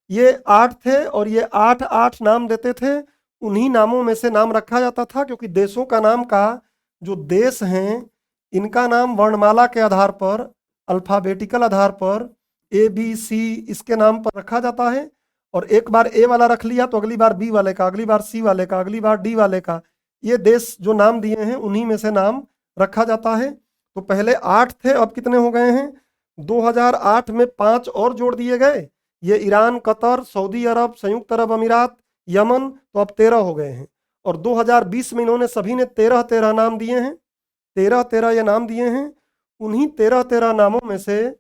ये 8 थे और ये 8 नाम देते थे। उन्हीं नामों में से नाम रखा जाता था, क्योंकि देशों का नाम का जो देश हैं इनका नाम वर्णमाला के आधार पर, अल्फाबेटिकल आधार पर ABC इसके नाम पर रखा जाता है। और एक बार A वाला रख लिया तो अगली बार B वाले का, अगली बार C वाले का, अगली बार D वाले का, ये देश जो नाम दिए हैं उन्हीं में से नाम रखा जाता है। तो पहले 8 थे, अब कितने हो गए हैं, 2008 में 5 और जोड़ दिए गए, ये ईरान, कतर, सऊदी अरब, संयुक्त अरब अमीरात, यमन, तो अब 13 हो गए हैं। और 2020 में इन्होंने सभी ने 13 नाम दिए हैं, 13 ये नाम दिए हैं। उन्हीं 13 नामों में से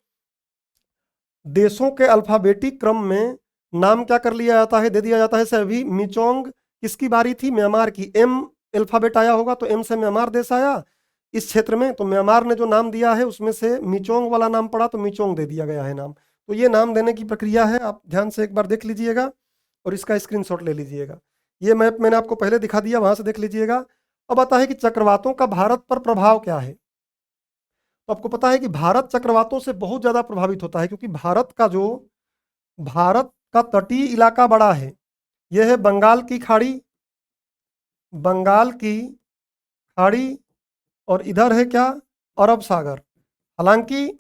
देशों के अल्फाबेटिक क्रम में नाम क्या कर लिया जाता है, दे दिया जाता है। अभी मिचोंग किसकी बारी थी, म्यांमार की। M अल्फाबेट आया होगा तो M से म्यांमार देश आया इस क्षेत्र में, तो म्यांमार ने जो नाम दिया है उसमें से मिचोंग वाला नाम पड़ा तो मिचोंग दे दिया गया है नाम। तो ये नाम देने की प्रक्रिया है, आप ध्यान से एक बार देख लीजिएगा और इसका स्क्रीनशॉट ले लीजिएगा। ये मैप मैंने आपको पहले दिखा दिया, वहां से देख लीजिएगा। अब आता है कि चक्रवातों का भारत पर प्रभाव क्या है। तो आपको पता है कि भारत चक्रवातों से बहुत ज़्यादा प्रभावित होता है, क्योंकि भारत का तटीय इलाका बड़ा है। यह है बंगाल की खाड़ी और इधर है क्या, अरब सागर। हालांकि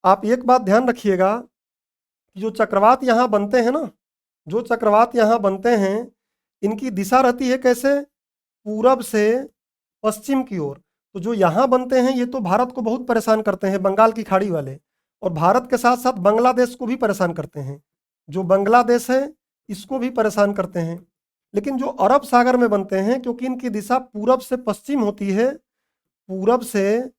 आप एक बात ध्यान रखिएगा कि जो चक्रवात यहाँ बनते हैं ना, जो चक्रवात यहाँ बनते हैं इनकी दिशा रहती है कैसे, पूरब से पश्चिम की ओर। तो जो यहाँ बनते हैं ये तो भारत को बहुत परेशान करते हैं, बंगाल की खाड़ी वाले, और भारत के साथ साथ बांग्लादेश को भी परेशान करते हैं। जो बांग्लादेश है इसको भी परेशान करते हैं। लेकिन जो अरब सागर में बनते हैं, क्योंकि इनकी दिशा पूरब से पश्चिम होती है, पूरब से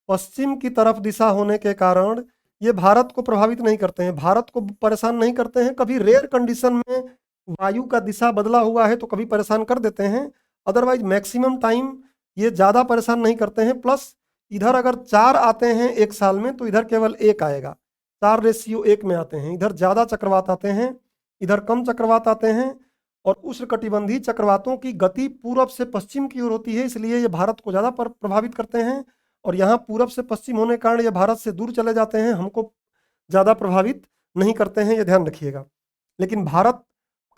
पश्चिम की तरफ दिशा होने के कारण ये भारत को प्रभावित नहीं करते हैं, भारत को परेशान नहीं करते हैं। कभी रेयर कंडीशन में वायु का दिशा बदला हुआ है तो कभी परेशान कर देते हैं, अदरवाइज मैक्सिमम टाइम ये ज़्यादा परेशान नहीं करते हैं। प्लस इधर अगर 4 आते हैं एक साल में तो इधर केवल 1 आएगा, 4:1 में आते हैं। इधर ज़्यादा चक्रवात आते हैं, इधर कम चक्रवात आते हैं। और उष्णकटिबंधीय चक्रवातों की गति पूरब से पश्चिम की ओर होती है, इसलिए ये भारत को ज़्यादा प्रभावित करते हैं। और यहाँ पूरब से पश्चिम होने के कारण ये भारत से दूर चले जाते हैं, हमको ज़्यादा प्रभावित नहीं करते हैं, ये ध्यान रखिएगा। लेकिन भारत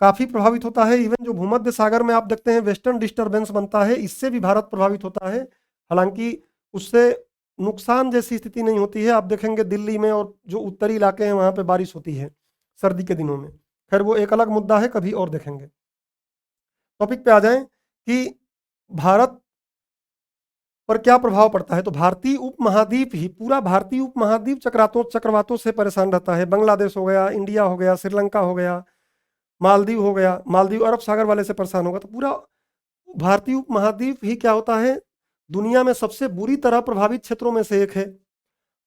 काफ़ी प्रभावित होता है। इवन जो भूमध्य सागर में आप देखते हैं वेस्टर्न डिस्टर्बेंस बनता है, इससे भी भारत प्रभावित होता है। हालांकि उससे नुकसान जैसी स्थिति नहीं होती है। आप देखेंगे दिल्ली में और जो उत्तरी इलाके हैं वहाँ पे बारिश होती है सर्दी के दिनों में। खैर वो एक अलग मुद्दा है, कभी और देखेंगे। टॉपिक पे आ जाएं कि भारत पर क्या प्रभाव पड़ता है। तो भारतीय उपमहाद्वीप ही, पूरा भारतीय उपमहाद्वीप चक्रवातों से परेशान रहता है। बांग्लादेश हो गया, इंडिया हो गया, श्रीलंका हो गया, मालदीव हो गया, मालदीव अरब सागर वाले से परेशान होगा। तो पूरा भारतीय उपमहाद्वीप ही क्या होता है, दुनिया में सबसे बुरी तरह प्रभावित क्षेत्रों में से एक है।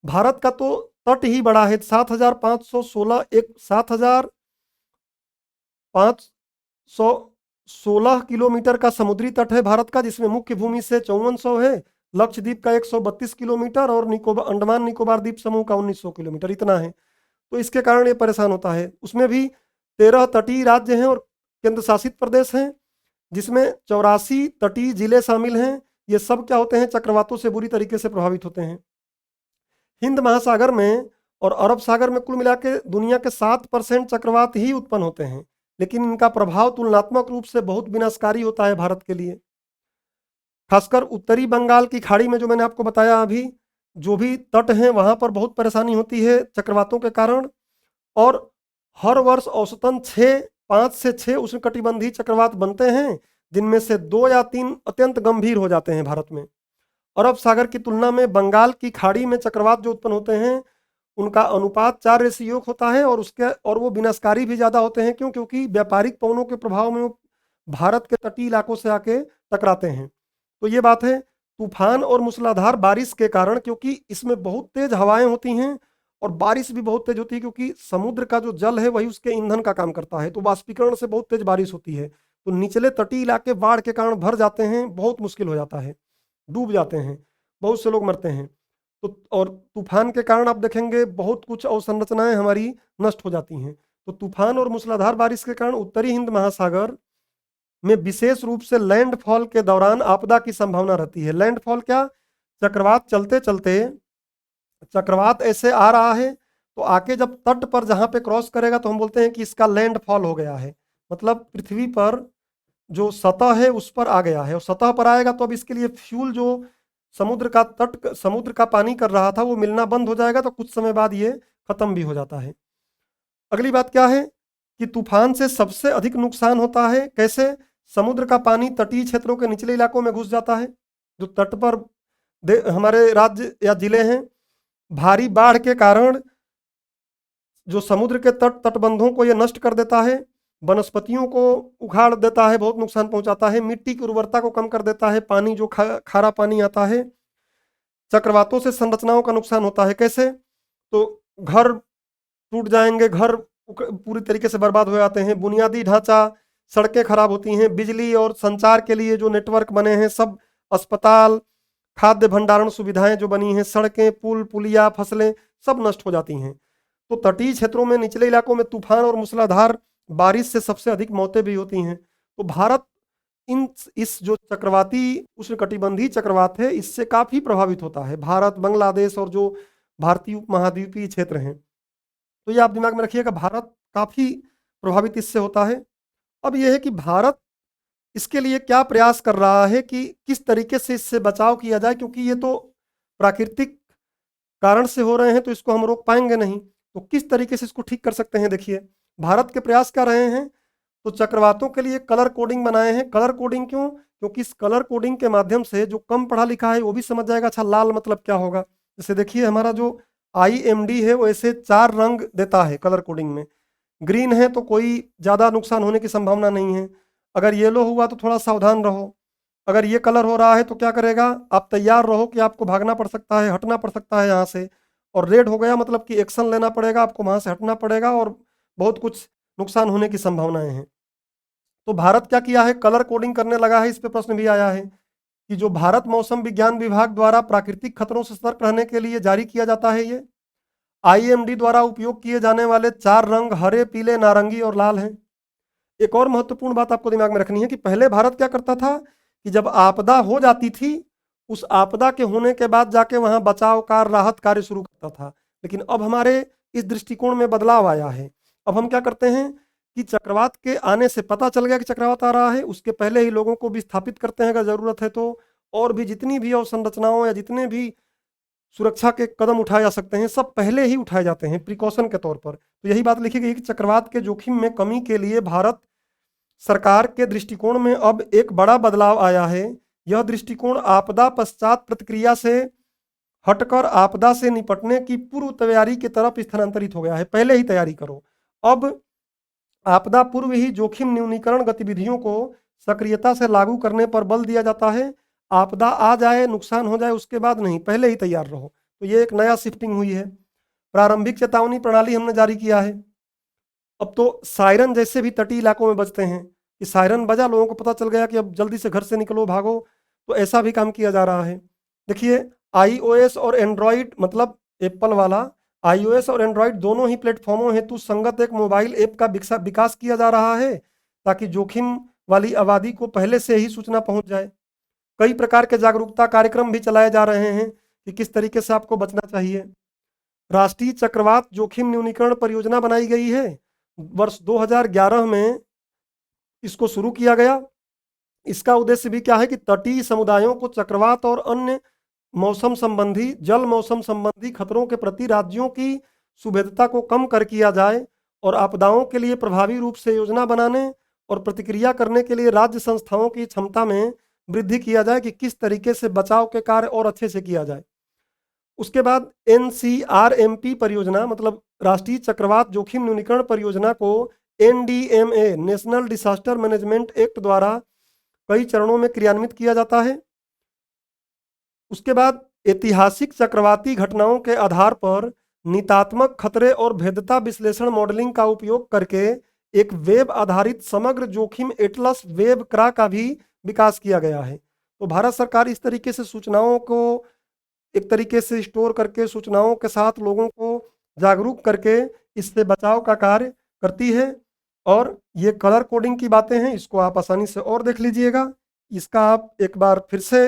भारत का तो तट ही बड़ा है, 7,516 किलोमीटर का समुद्री तट है भारत का, जिसमें मुख्य भूमि से 5400 है, लक्षद्वीप का 132 किलोमीटर और अंडमान निकोबार द्वीप समूह का 1900 किलोमीटर, इतना है। तो इसके कारण ये परेशान होता है। उसमें भी 13 तटीय राज्य हैं और केंद्र शासित प्रदेश हैं, जिसमें 84 तटीय जिले शामिल हैं। ये सब क्या होते हैं, चक्रवातों से बुरी तरीके से प्रभावित होते हैं। हिंद महासागर में और अरब सागर में कुल मिला के दुनिया के 7% चक्रवात ही उत्पन्न होते हैं, लेकिन इनका प्रभाव तुलनात्मक रूप से बहुत विनाशकारी होता है भारत के लिए। खासकर उत्तरी बंगाल की खाड़ी में, जो मैंने आपको बताया अभी, जो भी तट हैं वहाँ पर बहुत परेशानी होती है चक्रवातों के कारण। और हर वर्ष औसतन 5 से 6 उष्णकटिबंधीय चक्रवात बनते हैं, जिनमें से 2 या 3 अत्यंत गंभीर हो जाते हैं भारत में। अरब सागर की तुलना में बंगाल की खाड़ी में चक्रवात जो उत्पन्न होते हैं उनका अनुपात 4:1 होता है, और वो विनाशकारी भी ज़्यादा होते हैं। क्यों? क्योंकि व्यापारिक पवनों के प्रभाव में वो भारत के तटीय इलाकों से आके टकराते हैं। तो ये बात है। तूफान और मूसलाधार बारिश के कारण, क्योंकि इसमें बहुत तेज हवाएं होती हैं और बारिश भी बहुत तेज होती है, क्योंकि समुद्र का जो जल है वही उसके ईंधन का काम करता है, तो वाष्पीकरण से बहुत तेज बारिश होती है। तो निचले तटीय इलाके बाढ़ के कारण भर जाते हैं, बहुत मुश्किल हो जाता है, डूब जाते हैं, बहुत से लोग मरते हैं। तो और तूफान के कारण आप देखेंगे बहुत कुछ अवसंरचनाएं हमारी नष्ट हो जाती हैं। तो तूफान और मूसलाधार बारिश के कारण उत्तरी हिंद महासागर में विशेष रूप से लैंडफॉल के दौरान आपदा की संभावना रहती है। लैंडफॉल क्या? चक्रवात चलते चलते, चक्रवात ऐसे आ रहा है तो आके जब तट पर जहां पे क्रॉस करेगा तो हम बोलते हैं कि इसका लैंडफॉल हो गया है, मतलब पृथ्वी पर जो सतह है उस पर आ गया है। और सतह पर आएगा तो अब इसके लिए फ्यूल जो समुद्र का पानी कर रहा था वो मिलना बंद हो जाएगा, तो कुछ समय बाद ये खत्म भी हो जाता है। अगली बात क्या है कि तूफान से सबसे अधिक नुकसान होता है। कैसे? समुद्र का पानी तटीय क्षेत्रों के निचले इलाकों में घुस जाता है। जो तट पर हमारे राज्य या जिले हैं, भारी बाढ़ के कारण जो समुद्र के तटबंधों को ये नष्ट कर देता है, वनस्पतियों को उखाड़ देता है, बहुत नुकसान पहुंचाता है, मिट्टी की उर्वरता को कम कर देता है, पानी जो खारा पानी आता है। चक्रवातों से संरचनाओं का नुकसान होता है। कैसे? तो घर टूट जाएंगे, घर पूरी तरीके से बर्बाद हो जाते हैं, बुनियादी ढांचा, सड़कें खराब होती हैं, बिजली और संचार के लिए जो नेटवर्क बने हैं सब, अस्पताल, खाद्य भंडारण सुविधाएं जो बनी हैं, सड़कें, पुल पुलिया, फसलें सब नष्ट हो जाती हैं। तो तटीय क्षेत्रों में, निचले इलाकों में तूफान और मूसलाधार बारिश से सबसे अधिक मौतें भी होती हैं। तो भारत इस जो चक्रवाती उष्णकटिबंधीय चक्रवात है इससे काफी प्रभावित होता है, भारत, बांग्लादेश और जो भारतीय उपमहाद्वीपीय क्षेत्र हैं। तो ये आप दिमाग में रखिएगा, भारत काफी प्रभावित इससे होता है। अब यह है कि भारत इसके लिए क्या प्रयास कर रहा है कि किस तरीके से इससे बचाव किया जाए, क्योंकि ये तो प्राकृतिक कारण से हो रहे हैं तो इसको हम रोक पाएंगे नहीं। तो किस तरीके से इसको ठीक कर सकते हैं? देखिए भारत के प्रयास क्या रहे हैं। तो चक्रवातों के लिए कलर कोडिंग बनाए हैं। कलर कोडिंग क्यों? क्योंकि इस कलर कोडिंग के माध्यम से जो कम पढ़ा लिखा है वो भी समझ जाएगा, अच्छा लाल मतलब क्या होगा। जैसे देखिए हमारा जो IMD है वो ऐसे 4 रंग देता है कलर कोडिंग में। ग्रीन है तो कोई ज़्यादा नुकसान होने की संभावना नहीं है, अगर येलो हुआ तो थोड़ा सावधान रहो, अगर ये कलर हो रहा है तो क्या करेगा, आप तैयार रहो कि आपको भागना पड़ सकता है, हटना पड़ सकता है यहाँ से। और रेड हो गया मतलब कि एक्शन लेना पड़ेगा, आपको वहाँ से हटना पड़ेगा और बहुत कुछ नुकसान होने की संभावनाएं हैं। तो भारत क्या किया है, कलर कोडिंग करने लगा है। इस पे प्रश्न भी आया है कि जो भारत मौसम विज्ञान विभाग द्वारा प्राकृतिक खतरों से सतर्क रहने के लिए जारी किया जाता है, ये IMD द्वारा उपयोग किए जाने वाले 4 रंग हरे, पीले, नारंगी और लाल हैं। एक और महत्वपूर्ण बात आपको दिमाग में रखनी है कि पहले भारत क्या करता था कि जब आपदा हो जाती थी उस आपदा के होने के बाद जाके वहां बचाव कार्य, राहत कार्य शुरू करता था। लेकिन अब हमारे इस दृष्टिकोण में बदलाव आया है। अब हम क्या करते हैं कि चक्रवात के आने से पता चल गया कि चक्रवात आ रहा है, उसके पहले ही लोगों को विस्थापित करते हैं अगर जरूरत है तो, और भी जितनी भी अवसंरचनाओं या जितने भी सुरक्षा के कदम उठाए जा सकते हैं, सब पहले ही उठाए जाते हैं प्रिकॉशन के तौर पर। तो यही बात लिखी गई कि चक्रवात के जोखिम में कमी के लिए भारत सरकार के दृष्टिकोण में अब एक बड़ा बदलाव आया है। यह दृष्टिकोण आपदा पश्चात प्रतिक्रिया से हटकर आपदा से निपटने की पूर्व तैयारी की तरफ स्थानांतरित हो गया है। पहले ही तैयारी करो। अब आपदा पूर्व ही जोखिम न्यूनीकरण गतिविधियों को सक्रियता से लागू करने पर बल दिया जाता है। आपदा आ जाए, नुकसान हो जाए, उसके बाद नहीं, पहले ही तैयार रहो। तो ये एक नया शिफ्टिंग हुई है। प्रारंभिक चेतावनी प्रणाली हमने जारी किया है। अब तो सायरन जैसे भी तटीय इलाकों में बजते हैं कि सायरन बजा, लोगों को पता चल गया कि अब जल्दी से घर से निकलो, भागो। तो ऐसा भी काम किया जा रहा है। देखिए, iOS और एंड्रॉइड, मतलब एप्पल वाला, iOS और एंड्रॉइड दोनों ही प्लेटफॉर्मों हेतु संगत एक मोबाइल ऐप का विकास किया जा रहा है ताकि जोखिम वाली आबादी को पहले से ही सूचना पहुंच जाए। कई प्रकार के जागरूकता कार्यक्रम भी चलाए जा रहे हैं कि किस तरीके से आपको बचना चाहिए। राष्ट्रीय चक्रवात जोखिम न्यूनीकरण परियोजना बनाई गई है। वर्ष 2011 में इसको शुरू किया गया। इसका उद्देश्य भी क्या है कि तटीय समुदायों को चक्रवात और अन्य मौसम संबंधी, जल मौसम संबंधी खतरों के प्रति राज्यों की सुभेदता को कम कर किया जाए और आपदाओं के लिए प्रभावी रूप से योजना बनाने और प्रतिक्रिया करने के लिए राज्य संस्थाओं की क्षमता में वृद्धि किया जाए कि किस तरीके से बचाव के कार्य और अच्छे से किया जाए। उसके बाद NCRMP परियोजना, मतलब राष्ट्रीय चक्रवात जोखिम न्यूनीकरण परियोजना को NDMA, national disaster management act द्वारा कई चरणों में क्रियान्वित किया जाता है। उसके बाद ऐतिहासिक चक्रवाती घटनाओं के आधार पर नीतात्मक खतरे और भेद्यता विश्लेषण मॉडलिंग का उपयोग करके एक वेब आधारित समग्र जोखिम एटलस वेब क्रा का भी विकास किया गया है। तो भारत सरकार इस तरीके से सूचनाओं को एक तरीके से स्टोर करके, सूचनाओं के साथ लोगों को जागरूक करके इससे बचाव का कार्य करती है। और ये कलर कोडिंग की बातें हैं, इसको आप आसानी से और देख लीजिएगा। इसका आप एक बार फिर से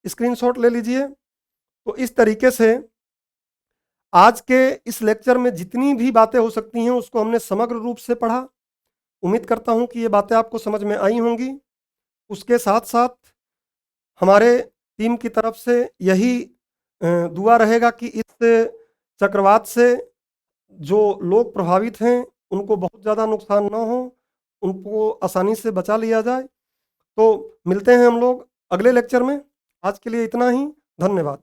स्क्रीनशॉट ले लीजिए। तो इस तरीके से आज के इस लेक्चर में जितनी भी बातें हो सकती हैं उसको हमने समग्र रूप से पढ़ा। उम्मीद करता हूं कि ये बातें आपको समझ में आई होंगी। उसके साथ साथ हमारे टीम की तरफ से यही दुआ रहेगा कि इस चक्रवात से जो लोग प्रभावित हैं उनको बहुत ज़्यादा नुकसान ना हो, उनको आसानी से बचा लिया जाए। तो मिलते हैं हम लोग अगले लेक्चर में। आज के लिए इतना ही। धन्यवाद।